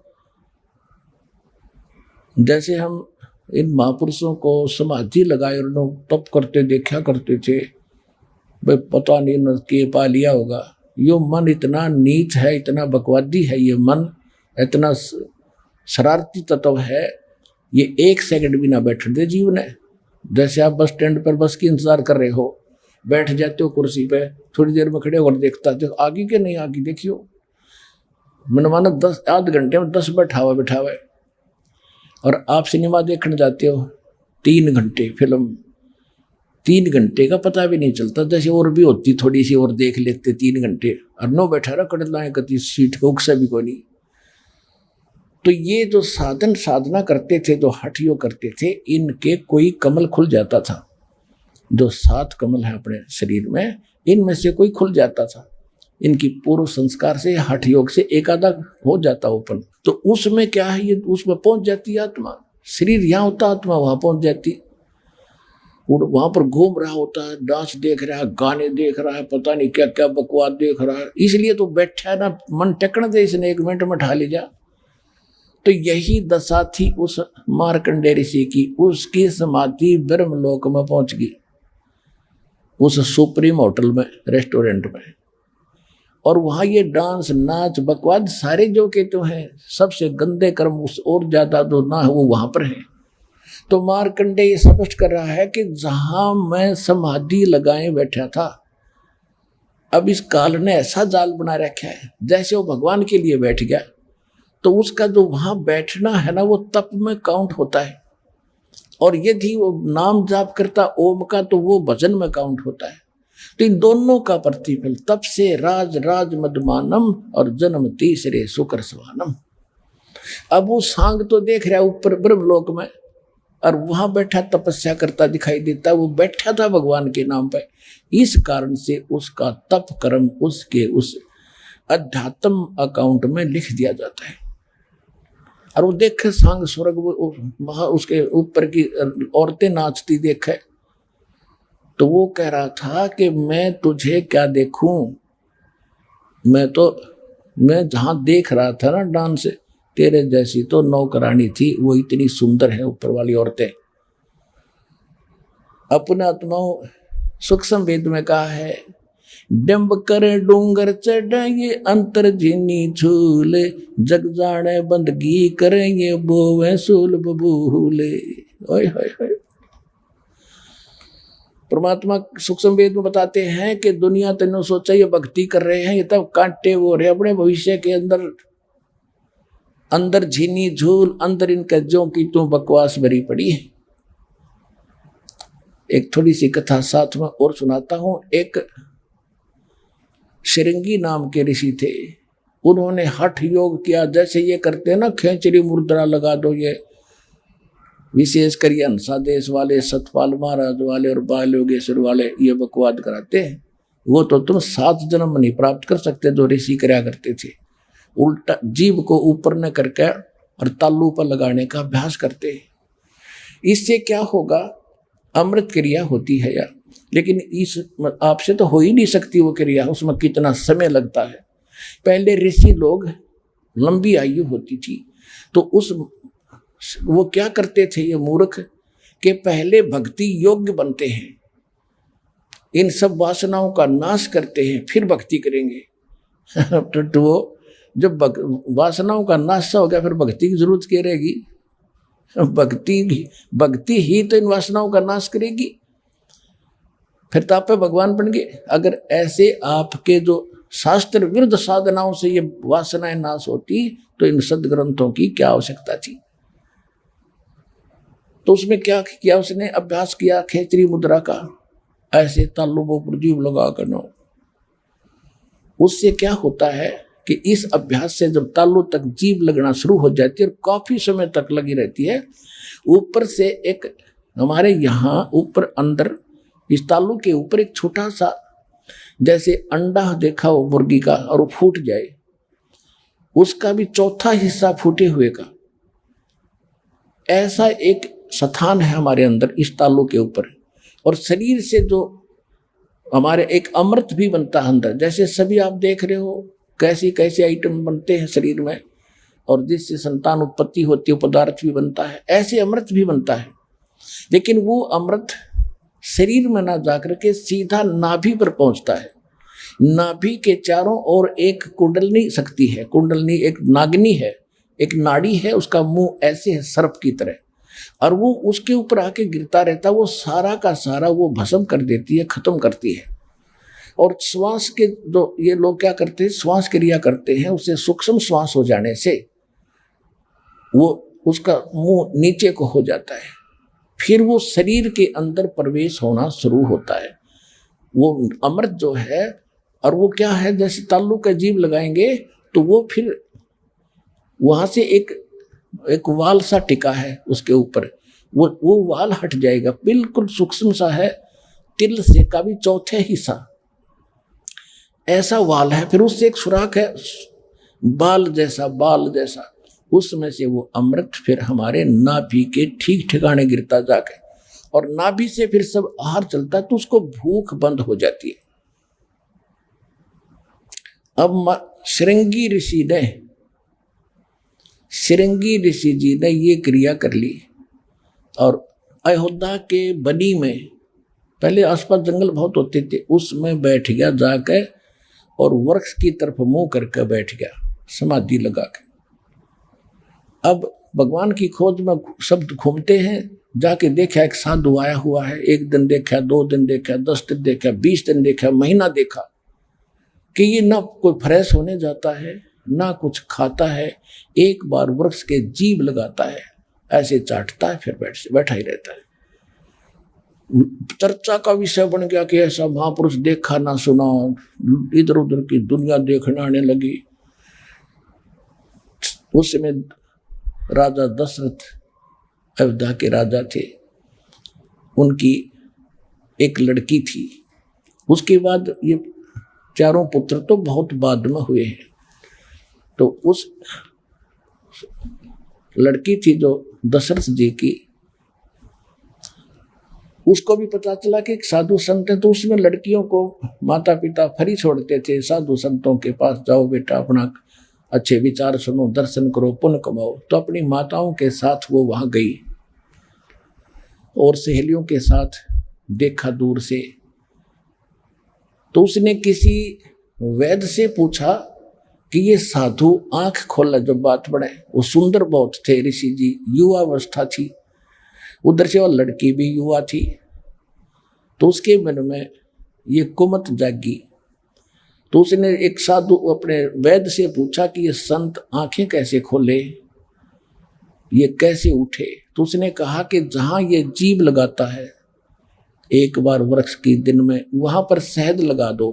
इन महापुरुषों को समाधि लगाए और लोग तप करते देखा करते थे, भाई पता नहीं न के पा लिया होगा। यो मन इतना नीच है, इतना बकवादी है, ये मन इतना शरारती तत्व है, ये 1 सेकंड भी ना बैठने दे जीवन है। जैसे आप बस स्टैंड पर बस की इंतजार कर रहे हो, बैठ जाते हो कुर्सी पे, थोड़ी देर में खड़े और देखता हो आगे के नहीं आगे, देखियो मनमाना 10 आध घंटे में 10 बैठा हुआ। और आप सिनेमा देखने जाते हो 3 घंटे फिल्म, 3 घंटे का पता भी नहीं चलता। जैसे और भी होती थोड़ी सी और देख लेते 3 घंटे, और नो बैठा रहा कड़लाएं कती सीट को उकसा भी कोई नहीं। तो ये जो साधना करते थे, जो हठ योग करते थे, इनके कोई कमल खुल जाता था। जो 7 कमल है अपने शरीर में, इनमें से कोई खुल जाता था। इनकी पूर्व संस्कार से, हठ योग से एक आधा हो जाता ओपन। तो उसमें क्या है, ये उसमें पहुंच जाती है आत्मा। शरीर यहाँ होता, आत्मा वहां पहुंच जाती। वहां पर घूम रहा होता है, डांस देख रहा है, गाने देख रहा है, पता नहीं क्या क्या बकवास देख रहा है। इसलिए तो बैठा है ना, मन टेकने दे इसने, 1 मिनट में ढा ले जा। तो यही दशा थी उस मार्कंडेय ऋषि की। उसकी समाधि ब्रह्मलोक में पहुंच गई, उस सुप्रीम होटल में, रेस्टोरेंट में। और वहां ये डांस, नाच, बकवाद सारे जो के तो हैं, सबसे गंदे कर्म उस और ज्यादा जो ना है वो वहां पर है। तो मार्कंडेय ये स्पष्ट कर रहा है कि जहां मैं समाधि लगाए बैठा था, अब इस काल ने ऐसा जाल बना रखा है, जैसे वो भगवान के लिए बैठ गया तो उसका जो वहां बैठना है ना, वो तप में काउंट होता है। और यदि वो नाम जाप करता ओम का, तो वो भजन में काउंट होता है। तो इन दोनों का प्रतिफल, तप से राज मदमानम और जन्म तीसरे शुक्र स्वानम। अब वो सांग तो देख रहा है ऊपर ब्रह्मलोक में, और वहां बैठा तपस्या करता दिखाई देता। वो बैठा था भगवान के नाम पर। इस कारण से उसका तप कर्म उसके उस अध्यात्म अकाउंट में लिख दिया जाता है। और वो देखे सांग स्वर्ग, वहां उसके ऊपर की औरतें नाचती देखे, तो वो कह रहा था कि मैं तुझे क्या देखूं, मैं जहां देख रहा था ना डांस, तेरे जैसी तो नौकरानी थी, वो इतनी सुंदर है ऊपर वाली औरतें। अपने आत्माओं सूक्ष्म वेद में कहा है, डंब करे डूंगर चढ़े अंतर जिनी झूले, जग जाने बंदगी करेंगे बोवे सूल बबूले। ओए होए होए। परमात्मा सूक्ष्म वेद में बताते हैं कि दुनिया तेनों सोचा ये भक्ति कर रहे हैं, ये तब कांटे वो रहे अपने भविष्य के अंदर, अंदर झीनी झूल, अंदर इन कज्जों की तू बकवास भरी पड़ी है। एक थोड़ी सी कथा साथ में और सुनाता हूं। एक श्रृंगी नाम के ऋषि थे, उन्होंने हठ योग किया, जैसे ये करते हैं ना, खेचरी मुद्रा लगा दो, ये विशेषकर ये हंसा देश वाले, सतपाल महाराज वाले और बाल योगेश्वर वाले ये बकवाद कराते हैं। वो तो तुम 7 जन्म नहीं प्राप्त कर सकते जो ऋषि कराया करते थे। उल्टा जीभ को ऊपर न करके और तालू पर लगाने का अभ्यास करते हैं। इससे क्या होगा, अमृत क्रिया होती है यार, लेकिन इस आपसे तो हो ही नहीं सकती वो क्रिया, उसमें कितना समय लगता है। पहले ऋषि लोग लंबी आयु होती थी, तो वो क्या करते थे ये मूर्ख, के पहले भक्ति योग्य बनते हैं, इन सब वासनाओं का नाश करते हैं, फिर भक्ति करेंगे। तो वो जब वासनाओं का नाश हो गया, फिर भक्ति की जरूरत क्या रहेगी? भक्ति ही तो इन वासनाओं का नाश करेगी, फिर तो आप भगवान बन गए। अगर ऐसे आपके जो शास्त्र विरुद्ध साधनाओं से ये वासनाएं नाश होती, तो इन सदग्रंथों की क्या आवश्यकता थी? तो उसमें क्या किया उसने, अभ्यास किया खेचरी मुद्रा का, ऐसे तालुबों पर जीभ लगा करना। उससे क्या होता है कि इस अभ्यास से जब तालु तक जीभ लगना शुरू हो जाती है और काफी समय तक लगी रहती है, ऊपर से एक हमारे यहाँ ऊपर अंदर इस तालु के ऊपर एक छोटा सा जैसे अंडा देखा हो मुर्गी का, और वो फूट जाए, उसका भी चौथा हिस्सा फूटे हुए का, ऐसा एक स्थान है हमारे अंदर इस तालु के ऊपर। और शरीर से जो हमारे एक अमृत भी बनता है अंदर, जैसे सभी आप देख रहे हो कैसी कैसे आइटम बनते हैं शरीर में, और जिससे संतान उत्पत्ति होती है पदार्थ भी बनता है, ऐसे अमृत भी बनता है। लेकिन वो अमृत शरीर में ना जाकर के सीधा नाभि पर पहुंचता है। नाभि के चारों ओर एक कुंडलनी शक्ति है, कुंडलनी एक नागिनी है, एक नाड़ी है, उसका मुंह ऐसे है सर्प की तरह, और वो उसके ऊपर आके गिरता रहता, वो सारा का सारा वो भस्म कर देती है, खत्म करती है। और श्वास के जो ये लोग क्या करते हैं, श्वास क्रिया करते हैं, उससे सूक्ष्म श्वास हो जाने से वो उसका मुंह नीचे को हो जाता है, फिर वो शरीर के अंदर प्रवेश होना शुरू होता है वो अमृत जो है। और वो क्या है, जैसे ताल्लु का जीभ लगाएंगे तो वो फिर वहां से एक वाल सा टिका है उसके ऊपर, वो वाल हट जाएगा, बिल्कुल सूक्ष्म सा है, तिल से का भी चौथे हिस्सा ऐसा वाल है। फिर उससे एक सुराख है बाल जैसा, उसमें से वो अमृत फिर हमारे नाभि के ठीक ठिकाने गिरता जाके, और नाभि से फिर सब आहार चलता है, तो उसको भूख बंद हो जाती है। अब श्रृंगी ऋषि जी ने ये क्रिया कर ली, और अयोध्या के बनी में पहले आसपास जंगल बहुत होते थे, उसमें बैठ गया जाके, और वृक्ष की तरफ मुंह करके बैठ गया समाधि लगा के। अब भगवान की खोज में शब्द घूमते हैं, जाके देखा एक साधु आया हुआ है, 1 दिन देखा, 2 दिन देखा, 10 दिन देखा, 20 दिन देखा, महीना देखा, कि ये ना कोई फ्रेश होने जाता है ना कुछ खाता है, एक बार वृक्ष के जीभ लगाता है, ऐसे चाटता है, फिर बैठा ही रहता है। चर्चा का विषय बन गया कि ऐसा महापुरुष देखा ना सुना, इधर उधर की दुनिया देखने आने लगी। उस समय राजा दशरथ अयोध्या के राजा थे, उनकी एक लड़की थी, उसके बाद ये चारों पुत्र तो बहुत बाद में हुए हैं। तो उस लड़की थी जो दशरथ जी की, उसको भी पता चला कि एक साधु संत है, तो उसमें लड़कियों को माता पिता फ्री छोड़ते थे, साधु संतों के पास जाओ बेटा, अपना अच्छे विचार सुनो, दर्शन करो, पुण्य कमाओ। तो अपनी माताओं के साथ वो वहां गई और सहेलियों के साथ देखा दूर से। तो उसने किसी वैद्य से पूछा कि ये साधु आंख खोला जो बात बढ़े, वो सुंदर बहुत थे ऋषि जी, युवा अवस्था थी, उधर से वो लड़की भी युवा थी। तो उसके मन में ये कुमत जागी। तो उसने एक साधु अपने वैद्य से पूछा कि ये संत आंखें कैसे खोले, ये कैसे उठे। तो उसने कहा कि जहां ये जीभ लगाता है एक बार वृक्ष की दिन में, वहां पर शहद लगा दो।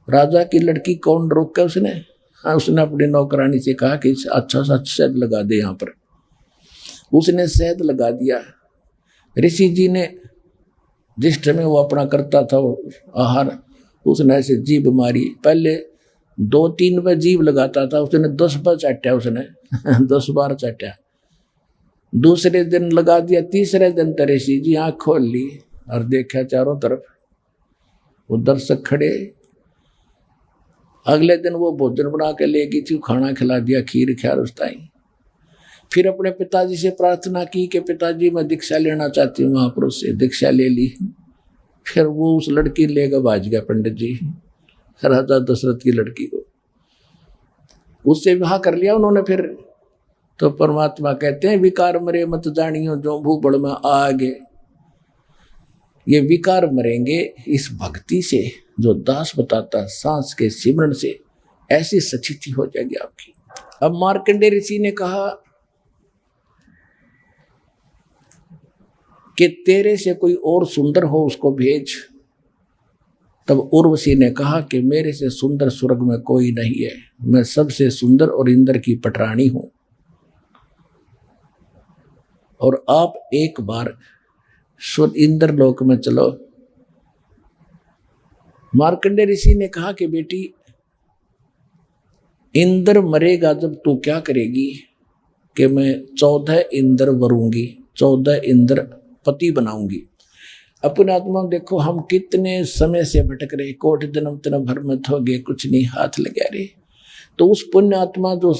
राजा की लड़की कौन रोक उसने? हाँ, उसने अपनी नौकरानी से कहा कि अच्छा सा शहद लगा दे यहाँ पर। उसने शहद लगा दिया। ऋषि जी ने जिस समय वो अपना करता था आहार, उसने ऐसे जीभ मारी। पहले 2-3 बार जीभ लगाता था, उसने 10 बार चाटा, उसने 10 बार चाटा। दूसरे दिन लगा दिया, तीसरे दिन तो ऋषि जी आँख खोल ली और देखा चारों तरफ वो दर्शक खड़े। अगले दिन वो भोजन बना के ले गई थी, खाना खिला दिया, खीर ख्याल उसताई। फिर अपने पिताजी से प्रार्थना की कि पिताजी मैं दीक्षा लेना चाहती हूँ, महापुरुष से दीक्षा ले ली। फिर वो उस लड़की लेकर भाज गया पंडित जी, राजा दशरथ की लड़की को, उससे विवाह कर लिया उन्होंने। फिर तो परमात्मा कहते हैं विकार मरे मत जानियो जो भूबड़ में आगे। ये विकार मरेंगे इस भक्ति से जो दास बताता, सांस के सिमरण से ऐसी सचिति हो जाएगी आपकी। अब मार्कंडेय ऋषि ने कहा कि तेरे से कोई और सुंदर हो उसको भेज। तब उर्वशी ने कहा कि मेरे से सुंदर स्वर्ग में कोई नहीं है, मैं सबसे सुंदर और इंद्र की पटरानी हूं। और आप एक बार इंद्र लोक में चलो। मार्कंडेय ऋषि ने कहा कि बेटी इंद्र मरेगा जब तू क्या करेगी कि मैं 14 इंद्र वरूंगी, 14 इंद्र पति बनाऊंगी। अपने आत्मा देखो हम कितने समय से भटक रहे, कोटि जन्म तन भर में हो गए, कुछ नहीं हाथ लगा रहे। तो उस पुण्य आत्मा जो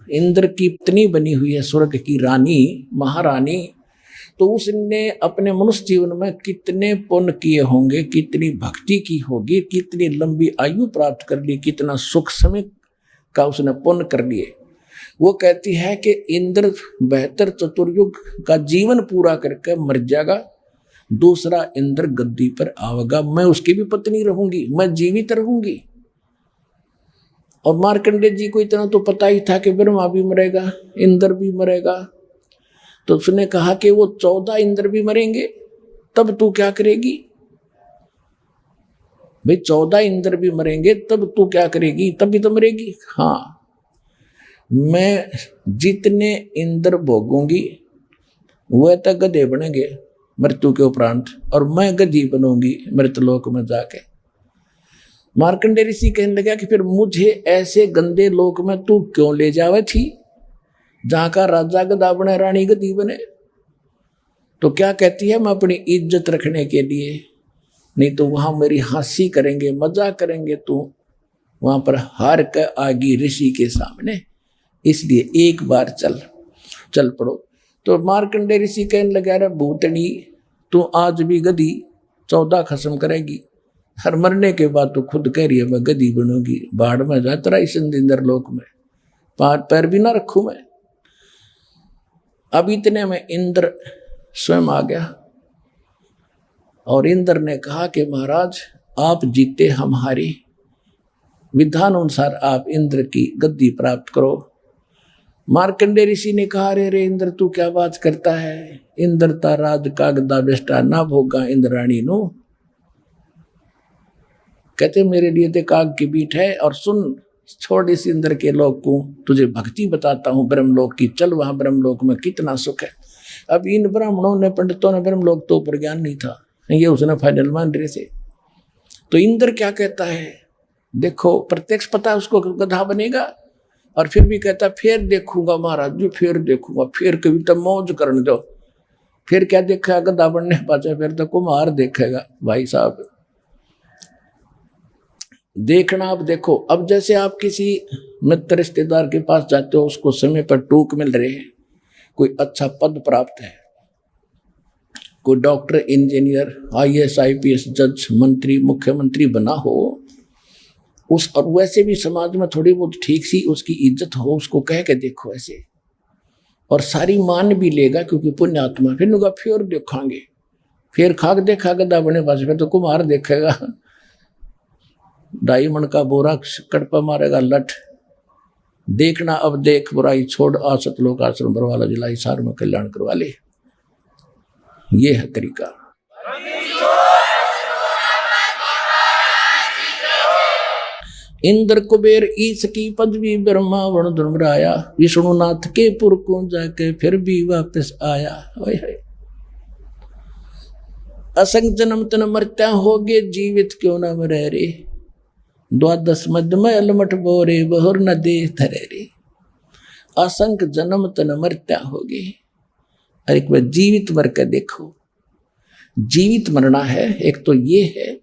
इंद्र की पत्नी बनी हुई है, स्वर्ग की रानी, महारानी, तो उसने अपने मनुष्य जीवन में कितने पुण्य किए होंगे, कितनी भक्ति की होगी, कितनी लंबी आयु प्राप्त कर ली, कितना सुख समय का उसने पुण्य कर लिए। वो कहती है कि इंद्र 72 चतुर्युग का जीवन पूरा करके मर जाएगा, दूसरा इंद्र गद्दी पर आवेगा, मैं उसकी भी पत्नी रहूंगी, मैं जीवित रहूंगी। और मार्कंडेय जी को इतना तो पता ही था कि ब्रह्मा भी मरेगा, इंद्र भी मरेगा। तो उसने कहा कि वो 14 इंद्र भी मरेंगे, तब तू क्या करेगी भाई? 14 इंद्र भी मरेंगे तब तू क्या करेगी? तभी तो मरेगी। हाँ, मैं जितने इंद्र भोगूंगी वह तो गधे बनेंगे मृत्यु के उपरांत, और मैं गधी बनूंगी मृतलोक में जाके। मार्कंडेय ऋषि कहने लगा कि फिर मुझे ऐसे गंदे लोक में तू क्यों ले जावे थी, जहां का राजा गधा बने, रानी गधी बने। तो क्या कहती है, मैं अपनी इज्जत रखने के लिए, नहीं तो वहां मेरी हंसी करेंगे, मजाक करेंगे, तू वहां पर हार कर आगी ऋषि के सामने, इसलिए एक बार चल पड़ो। तो मार्कंडेय ऋषि कहने लगा, रे भूतनी, तू आज भी गधी 14 खत्म करेगी, हर मरने के बाद तो खुद कह रही है मैं गधी बनूंगी, बाढ़ में जा तेरा इस इंद्र लोक में, पैर भी ना रखूं मैं। अब इतने में इंद्र स्वयं आ गया और इंद्र ने कहा कि महाराज आप जीते, हम हारे, विधान अनुसार आप इंद्र की गद्दी प्राप्त करो। मार्कंडेय ऋषि ने कहा, रे इंद्र तू क्या बात करता है, इंद्र ता राज का गद्दा बेस्टा ना भोगा इंद्राणी नो। कहते मेरे लिए ते काग की बीट है, और सुन छोड़ इस इंद्र के लोक को, तुझे भक्ति बताता हूं ब्रह्मलोक की, चल वहां ब्रह्मलोक में कितना सुख है। अब इन ब्राह्मणों ने, पंडितों ने ब्रह्मलोक तो पर ज्ञान नहीं था, ये उसने फाइनल मान रहे थे। तो इंद्र क्या कहता है, देखो प्रत्यक्ष पता उसको गधा बनेगा, और फिर भी कहता फिर देखूंगा महाराज जी, फिर देखूंगा, फिर कभी तो मौज करने दो। फिर क्या देखा गधा बनने पाचा, फिर तो कुम्हार देखेगा। भाई साहब देखना, आप देखो, अब जैसे आप किसी मित्र रिश्तेदार के पास जाते हो, उसको समय पर टूक मिल रहे हैं, कोई अच्छा पद प्राप्त है, कोई डॉक्टर, इंजीनियर, IAS IPS, जज, मंत्री, मुख्यमंत्री बना हो, उस और वैसे भी समाज में थोड़ी बहुत ठीक सी उसकी इज्जत हो, उसको कह के देखो ऐसे, और सारी मान भी लेगा क्योंकि पुण्यात्मा। फिर नुका फिर देखांगे, फिर खाक देखा गदा बने पास, फिर तो कुम्हार देखेगा, 2.5 मन का बोरा कड़पा मारेगा लठ। देखना, अब देख बुराई छोड़, आसत लोक आश्रम भरवाला, जिला हिसार में कल्याण करवा ले। ये है तरीका। इंद्र कुबेर ईश की पदवी, ब्रह्मा वरुण धर्मराया, विष्णुनाथ के पुर को जाके फिर भी वापस आया। असंग जन्म तन मरत्या होगे, जीवित क्यों न मरे रे, 12 मध्य में अलमठ बोरे, बहुर न दे थरे रे। असंग जन्म तन मरत्या होगे, और एक बार जीवित मर के देखो। जीवित मरना है, एक तो ये है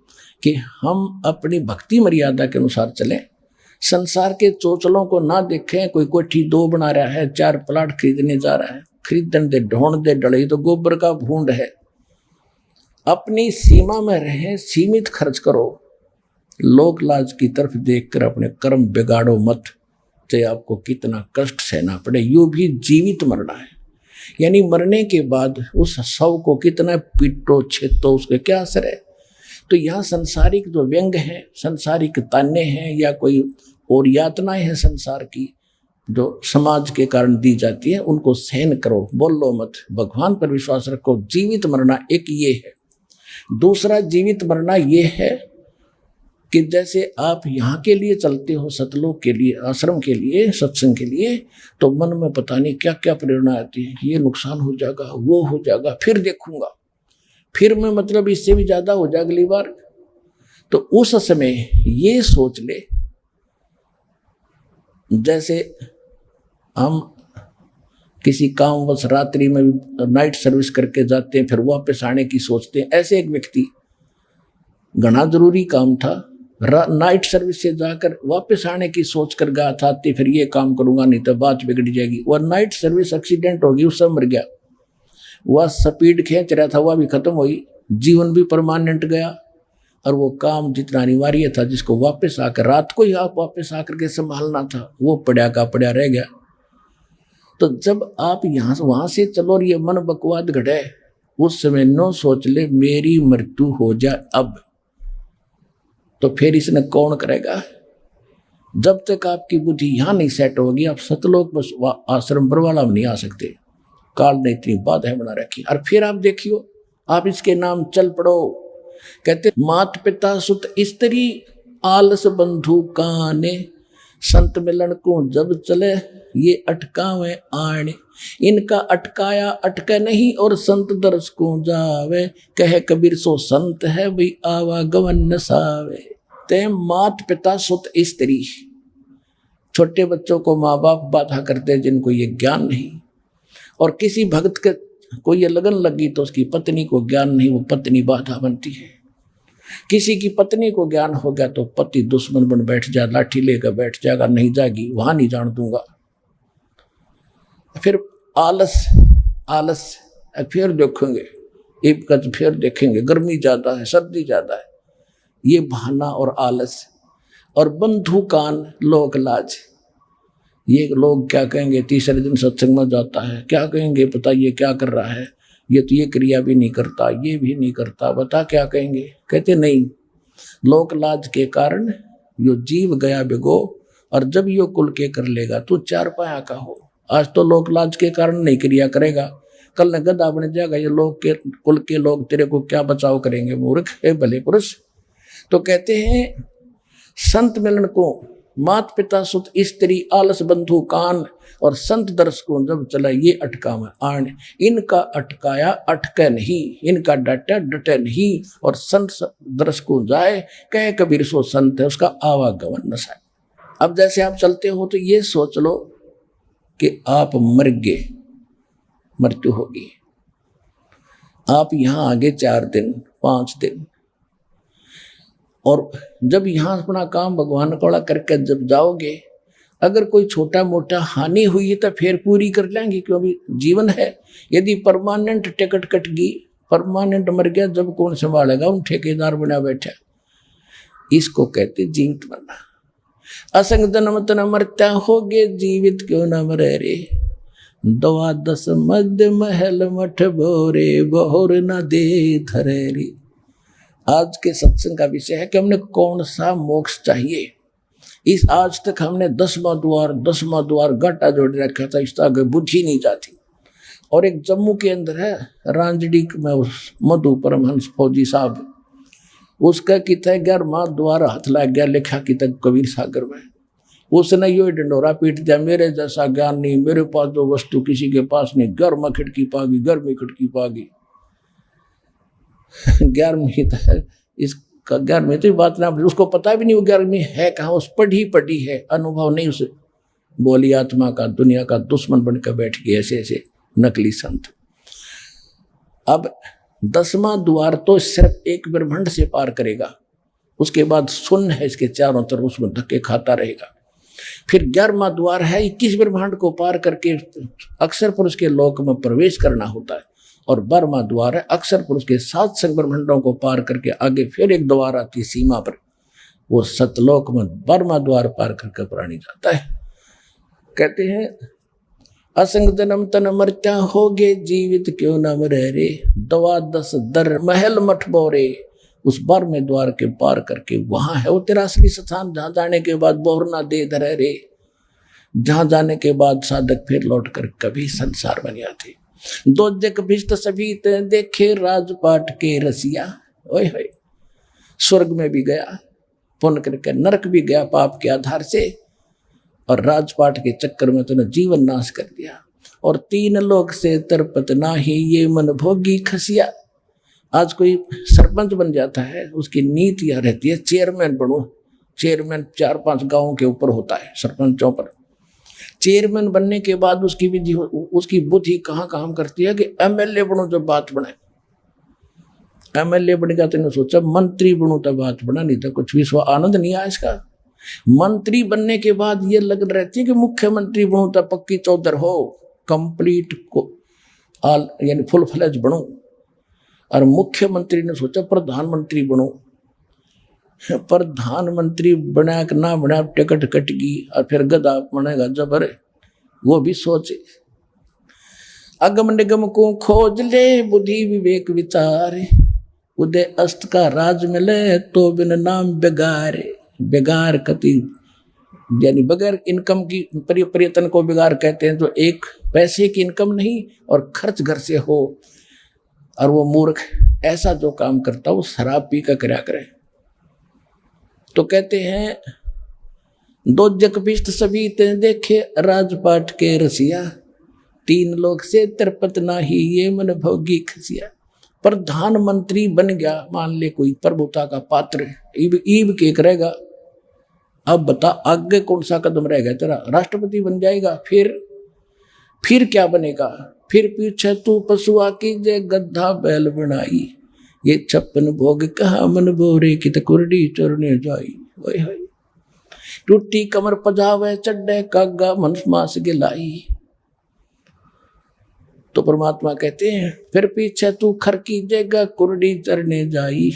कि हम अपनी भक्ति मर्यादा के अनुसार चलें, संसार के चोचलों को ना देखें। कोई कोठी 2 बना रहा है, 4 प्लाट खरीदने जा रहा है, खरीदने दे, ढोंड दे डले, तो गोबर का भूंड है। अपनी सीमा में रहें, सीमित खर्च करो, लोक लाज की तरफ देखकर अपने कर्म बिगाड़ो मत, चाहे आपको कितना कष्ट सहना पड़े। यूं भी जीवित मरना है, यानी मरने के बाद उस शव को कितना पीटो छेतो, उसके क्या असर है। तो यहाँ संसारिक जो व्यंग है, संसारिक ताने हैं, या कोई और यातनाएं हैं संसार की जो समाज के कारण दी जाती है, उनको सहन करो, बोलो मत, भगवान पर विश्वास रखो। जीवित मरना एक ये है। दूसरा जीवित मरना ये है कि जैसे आप यहाँ के लिए चलते हो, सतलोक के लिए, आश्रम के लिए, सत्संग के लिए, तो मन में पता नहीं क्या क्या प्रेरणा आती है, ये नुकसान हो जाएगा, वो हो जाएगा, फिर देखूंगा, फिर मैं मतलब इससे भी ज्यादा हो जाए अगली बार। तो उस समय ये सोच ले, जैसे हम किसी कामवश रात्रि में नाइट सर्विस करके जाते हैं, फिर वापस आने की सोचते हैं। ऐसे एक व्यक्ति, घना जरूरी काम था, नाइट सर्विस से जाकर वापस आने की सोच कर गया था, फिर ये काम करूंगा नहीं तो बात बिगड़ जाएगी। वह नाइट सर्विस एक्सीडेंट होगी, उससे मर गया। वह स्पीड खींच रहा था, वह भी खत्म हुई, जीवन भी परमानेंट गया, और वो काम जितना अनिवार्य था, जिसको वापस आकर रात को ही आप वापस आकर के संभालना था, वो पड़ा का पड़ा रह गया। तो जब आप यहाँ वहां से चलो और ये मन बकवाद घटे, उस समय न सोच ले मेरी मृत्यु हो जाए अब, तो फिर इसने कौन करेगा। जब तक आपकी बुद्धि यहाँ नहीं सेट होगी, आप सतलोक बस आश्रम बरवाला में नहीं आ सकते। काल ने इतनी बाधाएं बना रखी। और फिर आप देखियो, आप इसके नाम चल पड़ो। कहते मात पिता सुत स्त्री, आलस बंधु काने, संत मिलन को जब चले, ये अटकावे आने। इनका अटकाया अटके नहीं, और संत दरस को जावे, कहे कबीर सो संत है भी आवागमन न सावे। ते मात पिता सुत स्त्री, छोटे बच्चों को माँ बाप बाधा करते जिनको ये ज्ञान नहीं, और किसी भक्त के को ये लगन लगी तो उसकी पत्नी को ज्ञान नहीं, वो पत्नी बाधा बनती है। किसी की पत्नी को ज्ञान हो गया तो पति दुश्मन बन बैठ जाए, लाठी लेकर बैठ जाएगा, नहीं जाएगी, वहां नहीं जान दूंगा। फिर आलस, आलस फिर देखेंगे, एक फिर देखेंगे, गर्मी ज्यादा है, सर्दी ज्यादा है, ये बहाना और आलस। और बंधु कान, लोक लाज, ये लोग क्या कहेंगे, तीसरे दिन सत्संग में जाता है, क्या कहेंगे, पता ये क्या कर रहा है, ये तो ये क्रिया भी नहीं करता, ये भी नहीं करता, बता क्या कहेंगे। कहते नहीं, लोक लाज के कारण यो जीव गया बिगो, और जब यो कुल के कर लेगा तो 4 पाया का हो। आज तो लोक लाज के कारण नहीं क्रिया करेगा, कल न गधा बन जाएगा। ये लोग के कुल के लोग तेरे को क्या बचाव करेंगे, मूर्ख है भले पुरुष। तो कहते हैं संत मिलन को मात पिता सुत स्त्री, आलस बंधु कान, और संत दर्श को जब चला, ये अटका में आन। इनका अटकाया अटके नहीं, इनका डटे डटे नहीं, और संत दर्श को जाए, कहे कबीर सो संत है, उसका आवागमन न साए। अब जैसे आप चलते हो तो ये सोच लो कि आप मर गए, मृत्यु होगी। आप यहां आगे 4 दिन 5 दिन, और जब यहां अपना काम भगवान कोड़ा करके जब जाओगे, अगर कोई छोटा मोटा हानि हुई है तो फिर पूरी कर लेंगे, क्योंकि जीवन है। यदि परमानेंट टिकट कट गई, परमानेंट मर गया, जब कौन संभालेगा? उन ठेकेदार बना बैठा। इसको कहते जीवित मरना। असंग जन्म तन मरता होगे, जीवित क्यों न मरे रे। 12 मध्य महल मठ बोरे, बोर न दे धरे रे। आज के सत्संग का विषय है कि हमने कौन सा मोक्ष चाहिए। इस आज तक हमने 10वां द्वार घाटा जोड़ रखा था, इस आगे बुद्धि नहीं जाती। और एक जम्मू के अंदर है रांजडी में, उस मधु परमहंस फौजी साहब, उसका कितना 11वां द्वार हाथ लग गया, लिखा कितना कबीर सागर में। उसने यो डंडोरा पीट दिया, मेरे जैसा ज्ञान नहीं, मेरे पास जो वस्तु किसी के पास नहीं, घर में खिड़की पागी, घर में खिड़की पागी। 11वीं तो है इसका, 11वीं तो बात ना, उसको पता भी नहीं वो 11वीं है कहाँ, उस पढ़ी है, अनुभव नहीं उसे। बोली आत्मा का दुनिया का दुश्मन बनकर बैठ गए ऐसे ऐसे नकली संत। अब 10वां द्वार तो सिर्फ एक ब्रह्मांड से पार करेगा, उसके बाद शून्य है इसके चारों तरफ, उसमें धक्के खाता रहेगा। फिर 11वां द्वार है 21 ब्रह्मांड को पार करके अक्षर पुरुष के लोक में प्रवेश करना होता है। और 12वां द्वार है अक्षर पुरुष के 7 संग ब्रह्मांडों को पार करके आगे फिर एक द्वार आती है सीमा पर, वो सतलोक में 12वां द्वार पार करके प्राणी जाता है। कहते हैं असंग जन्म तन मरता होगे, जीवित क्यों न मरे रे। 12 दर महल मठ बोरे, उस 12वें द्वार के पार करके वहां है वो तेरा असली स्थान, जहां जाने के बाद बोर ना दे धरे रे, जहां जाने के बाद साधक फिर लौट कर कभी संसार बन जाते। 2 जग भिष्ट सभी देखे, राजपाट के रसिया। ओए होए, स्वर्ग में भी गया पुण्य करके, नरक भी गया पाप के आधार से, और राजपाट के चक्कर में तूने जीवन नाश कर दिया। और 3 लोक से तरपत नाही, ये मन भोगी खसिया। आज कोई सरपंच बन जाता है, उसकी नीति यह रहती है चेयरमैन बनो। चेयरमैन 4-5 गांवों के ऊपर होता है, सरपंचों पर। चेयरमैन बनने के बाद उसकी बुद्धि कहाँ काम करती है कि एमएलए बनो जब बात बने। एमएलए बनेगा तो सोचा मंत्री बनो तब बात बना, नहीं तो कुछ भी आनंद नहीं आया इसका। मंत्री बनने के बाद ये लगन रहती है कि मुख्यमंत्री बनूं तब पक्की चौधर हो, कंप्लीट को यानी फुल फ्लेज बनो। और मुख्यमंत्री ने सोचा प्रधानमंत्री बनो। प्रधानमंत्री बना ना बना, टिकट कटगी और फिर गधा बनेगा जबर, वो भी सोचे। अगम निगम को खोज ले, बुद्धि विवेक विचारे, उदय अस्त का राज मिले तो बिन नाम बेगारे। बेगार कति यानी बगैर इनकम की, पर्यटन को बेगार कहते हैं, तो एक पैसे की इनकम नहीं और खर्च घर से हो, और वो मूर्ख ऐसा जो काम करता वो शराब पी कर क्या करे। तो कहते हैं 2 जग भिष्ट सभी ते देखे, राजपाट के रसिया, 3 लोक से तरपत नाही, ये मन भोगी खसिया। प्रधानमंत्री बन गया, मान ले कोई प्रभुता का पात्र, ईब के करेगा। अब बता आगे कौन सा कदम रह गया तेरा? राष्ट्रपति बन जाएगा, फिर क्या बनेगा? फिर पीछे तू पशुआ की जे गद्दा बैल बनाई, ये 56 भोग कहा मन बोरे, कित कुरडी चरने जाई। ओए होए, टूटी कमर पजावे चड्डे कागा, मन मास गिलाई। तो परमात्मा कहते हैं फिर पीछे तू खरकी जेगा, कुरडी चरने जाई,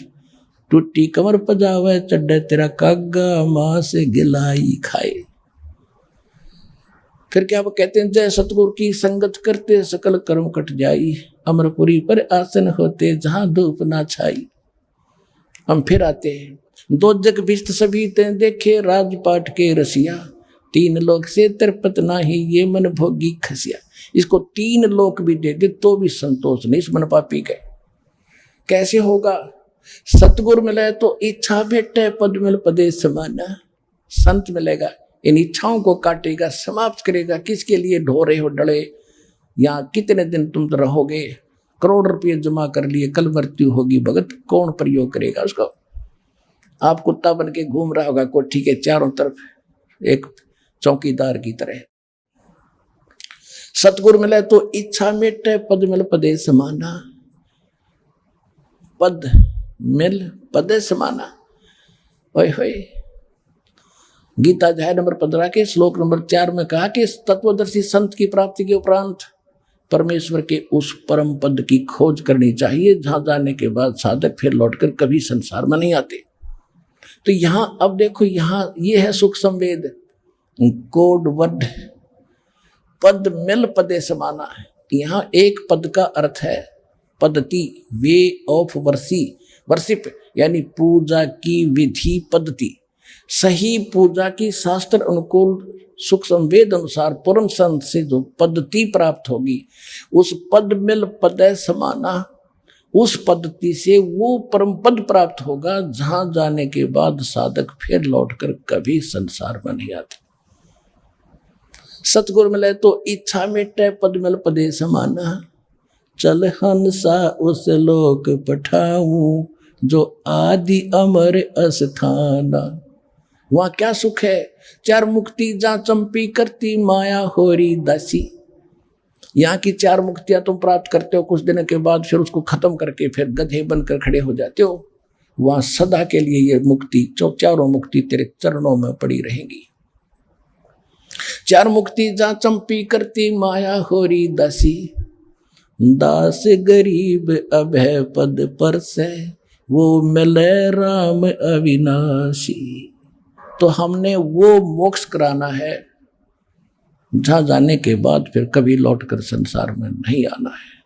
टूटी कमर पजावे चड्डे तेरा कागा, मास गिलाई खाए। फिर क्या वो कहते हैं जय सतगुरु की संगत करते, सकल कर्म कट जाई, अमरपुरी पर आसन होते, जहां धूप ना छाई। हम फिर आते हैं 2 जग भिष्ट सभी ते देखे, राजपाट के रसिया, 3 लोक से तरपत नाही, ये मन भोगी खसिया। इसको 3 लोक भी दे दे तो भी संतोष नहीं इस मन पापी के। कैसे होगा? सतगुरु मिले तो इच्छा भेटे, पद मिल पदे समाना। संत मिलेगा, इन इच्छाओं को काटेगा, समाप्त करेगा। किसके लिए ढोरे हो डले, यहाँ कितने दिन तुम रहोगे, करोड़ रुपये जमा कर लिए, कल मृत्यु होगी, भगत कौन प्रयोग करेगा उसको? आप कुत्ता बन के घूम रहा होगा कोठी के चारों तरफ, एक चौकीदार की तरह। सतगुरु मिले तो इच्छा मिटे, पद मिल पदे समाना। पद मिल पदे समाना। ओए होए। गीता अध्याय नंबर 15 के श्लोक नंबर 4 में कहा कि तत्वदर्शी संत की प्राप्ति के उपरांत परमेश्वर के उस परम पद की खोज करनी चाहिए जहां जाने के बाद साधक फिर लौटकर कभी संसार में नहीं आते। तो यहां अब देखो, यहां ये है सुख संवेद, कोड वर्ड, पद मिल पदे समाना है। यहां एक पद का अर्थ है पद्धति, वे ऑफ वर्शिप, यानी पूजा की विधि पद्धति। सही पूजा की शास्त्र अनुकूल सुख संवेद अनुसार परम संत से जो पद्धति प्राप्त होगी, उस पद मिल पदे समाना, उस पद्धति से वो परम पद प्राप्त होगा जहां जाने के बाद साधक फिर लौटकर कभी संसार में नहीं आते। सतगुरु मिले तो इच्छा मिटे, पद मिल पदे समाना। चल हंसा उस लोक पठाऊं जो आदि अमर अस्थाना। वहां क्या सुख है? चार मुक्ति जहां चंपी करती माया होरी दासी। यहाँ की चार मुक्तियां तुम प्राप्त करते हो, कुछ दिन के बाद फिर उसको खत्म करके फिर गधे बनकर खड़े हो जाते हो। वहां सदा के लिए ये मुक्ति, चारों मुक्ति तेरे चरणों में पड़ी रहेंगी। चार मुक्ति जहां चंपी करती माया होरी दासी। दास गरीब अभय पद पर से वो मिले राम अविनाशी। तो हमने वो मोक्ष कराना है जहां जाने के बाद फिर कभी लौटकर संसार में नहीं आना है।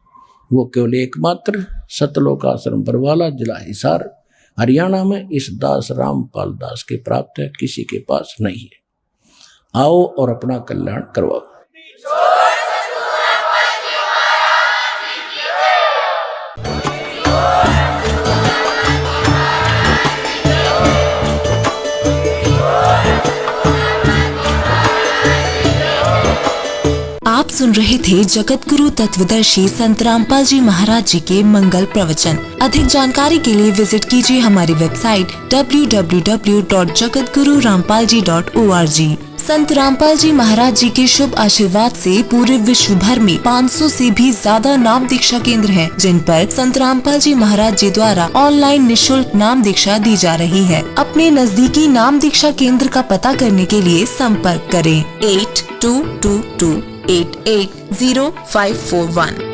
वो केवल एकमात्र सतलोक आश्रम बरवाला, जिला हिसार, हरियाणा में इस दास रामपाल दास के प्राप्त है, किसी के पास नहीं है। आओ और अपना कल्याण करवाओ। आप सुन रहे थे जगत गुरु तत्वदर्शी संत रामपाल जी महाराज जी के मंगल प्रवचन। अधिक जानकारी के लिए विजिट कीजिए हमारी वेबसाइट www.jagatgururampalji.org। संत रामपाल जी महाराज जी के शुभ आशीर्वाद से पूरे विश्व भर में 500 से भी ज्यादा नाम दीक्षा केंद्र हैं, जिन पर संत रामपाल जी महाराज जी द्वारा ऑनलाइन निःशुल्क नाम दीक्षा दी जा रही है। अपने नजदीकी नाम दीक्षा केंद्र का पता करने के लिए संपर्क करें 8222880541।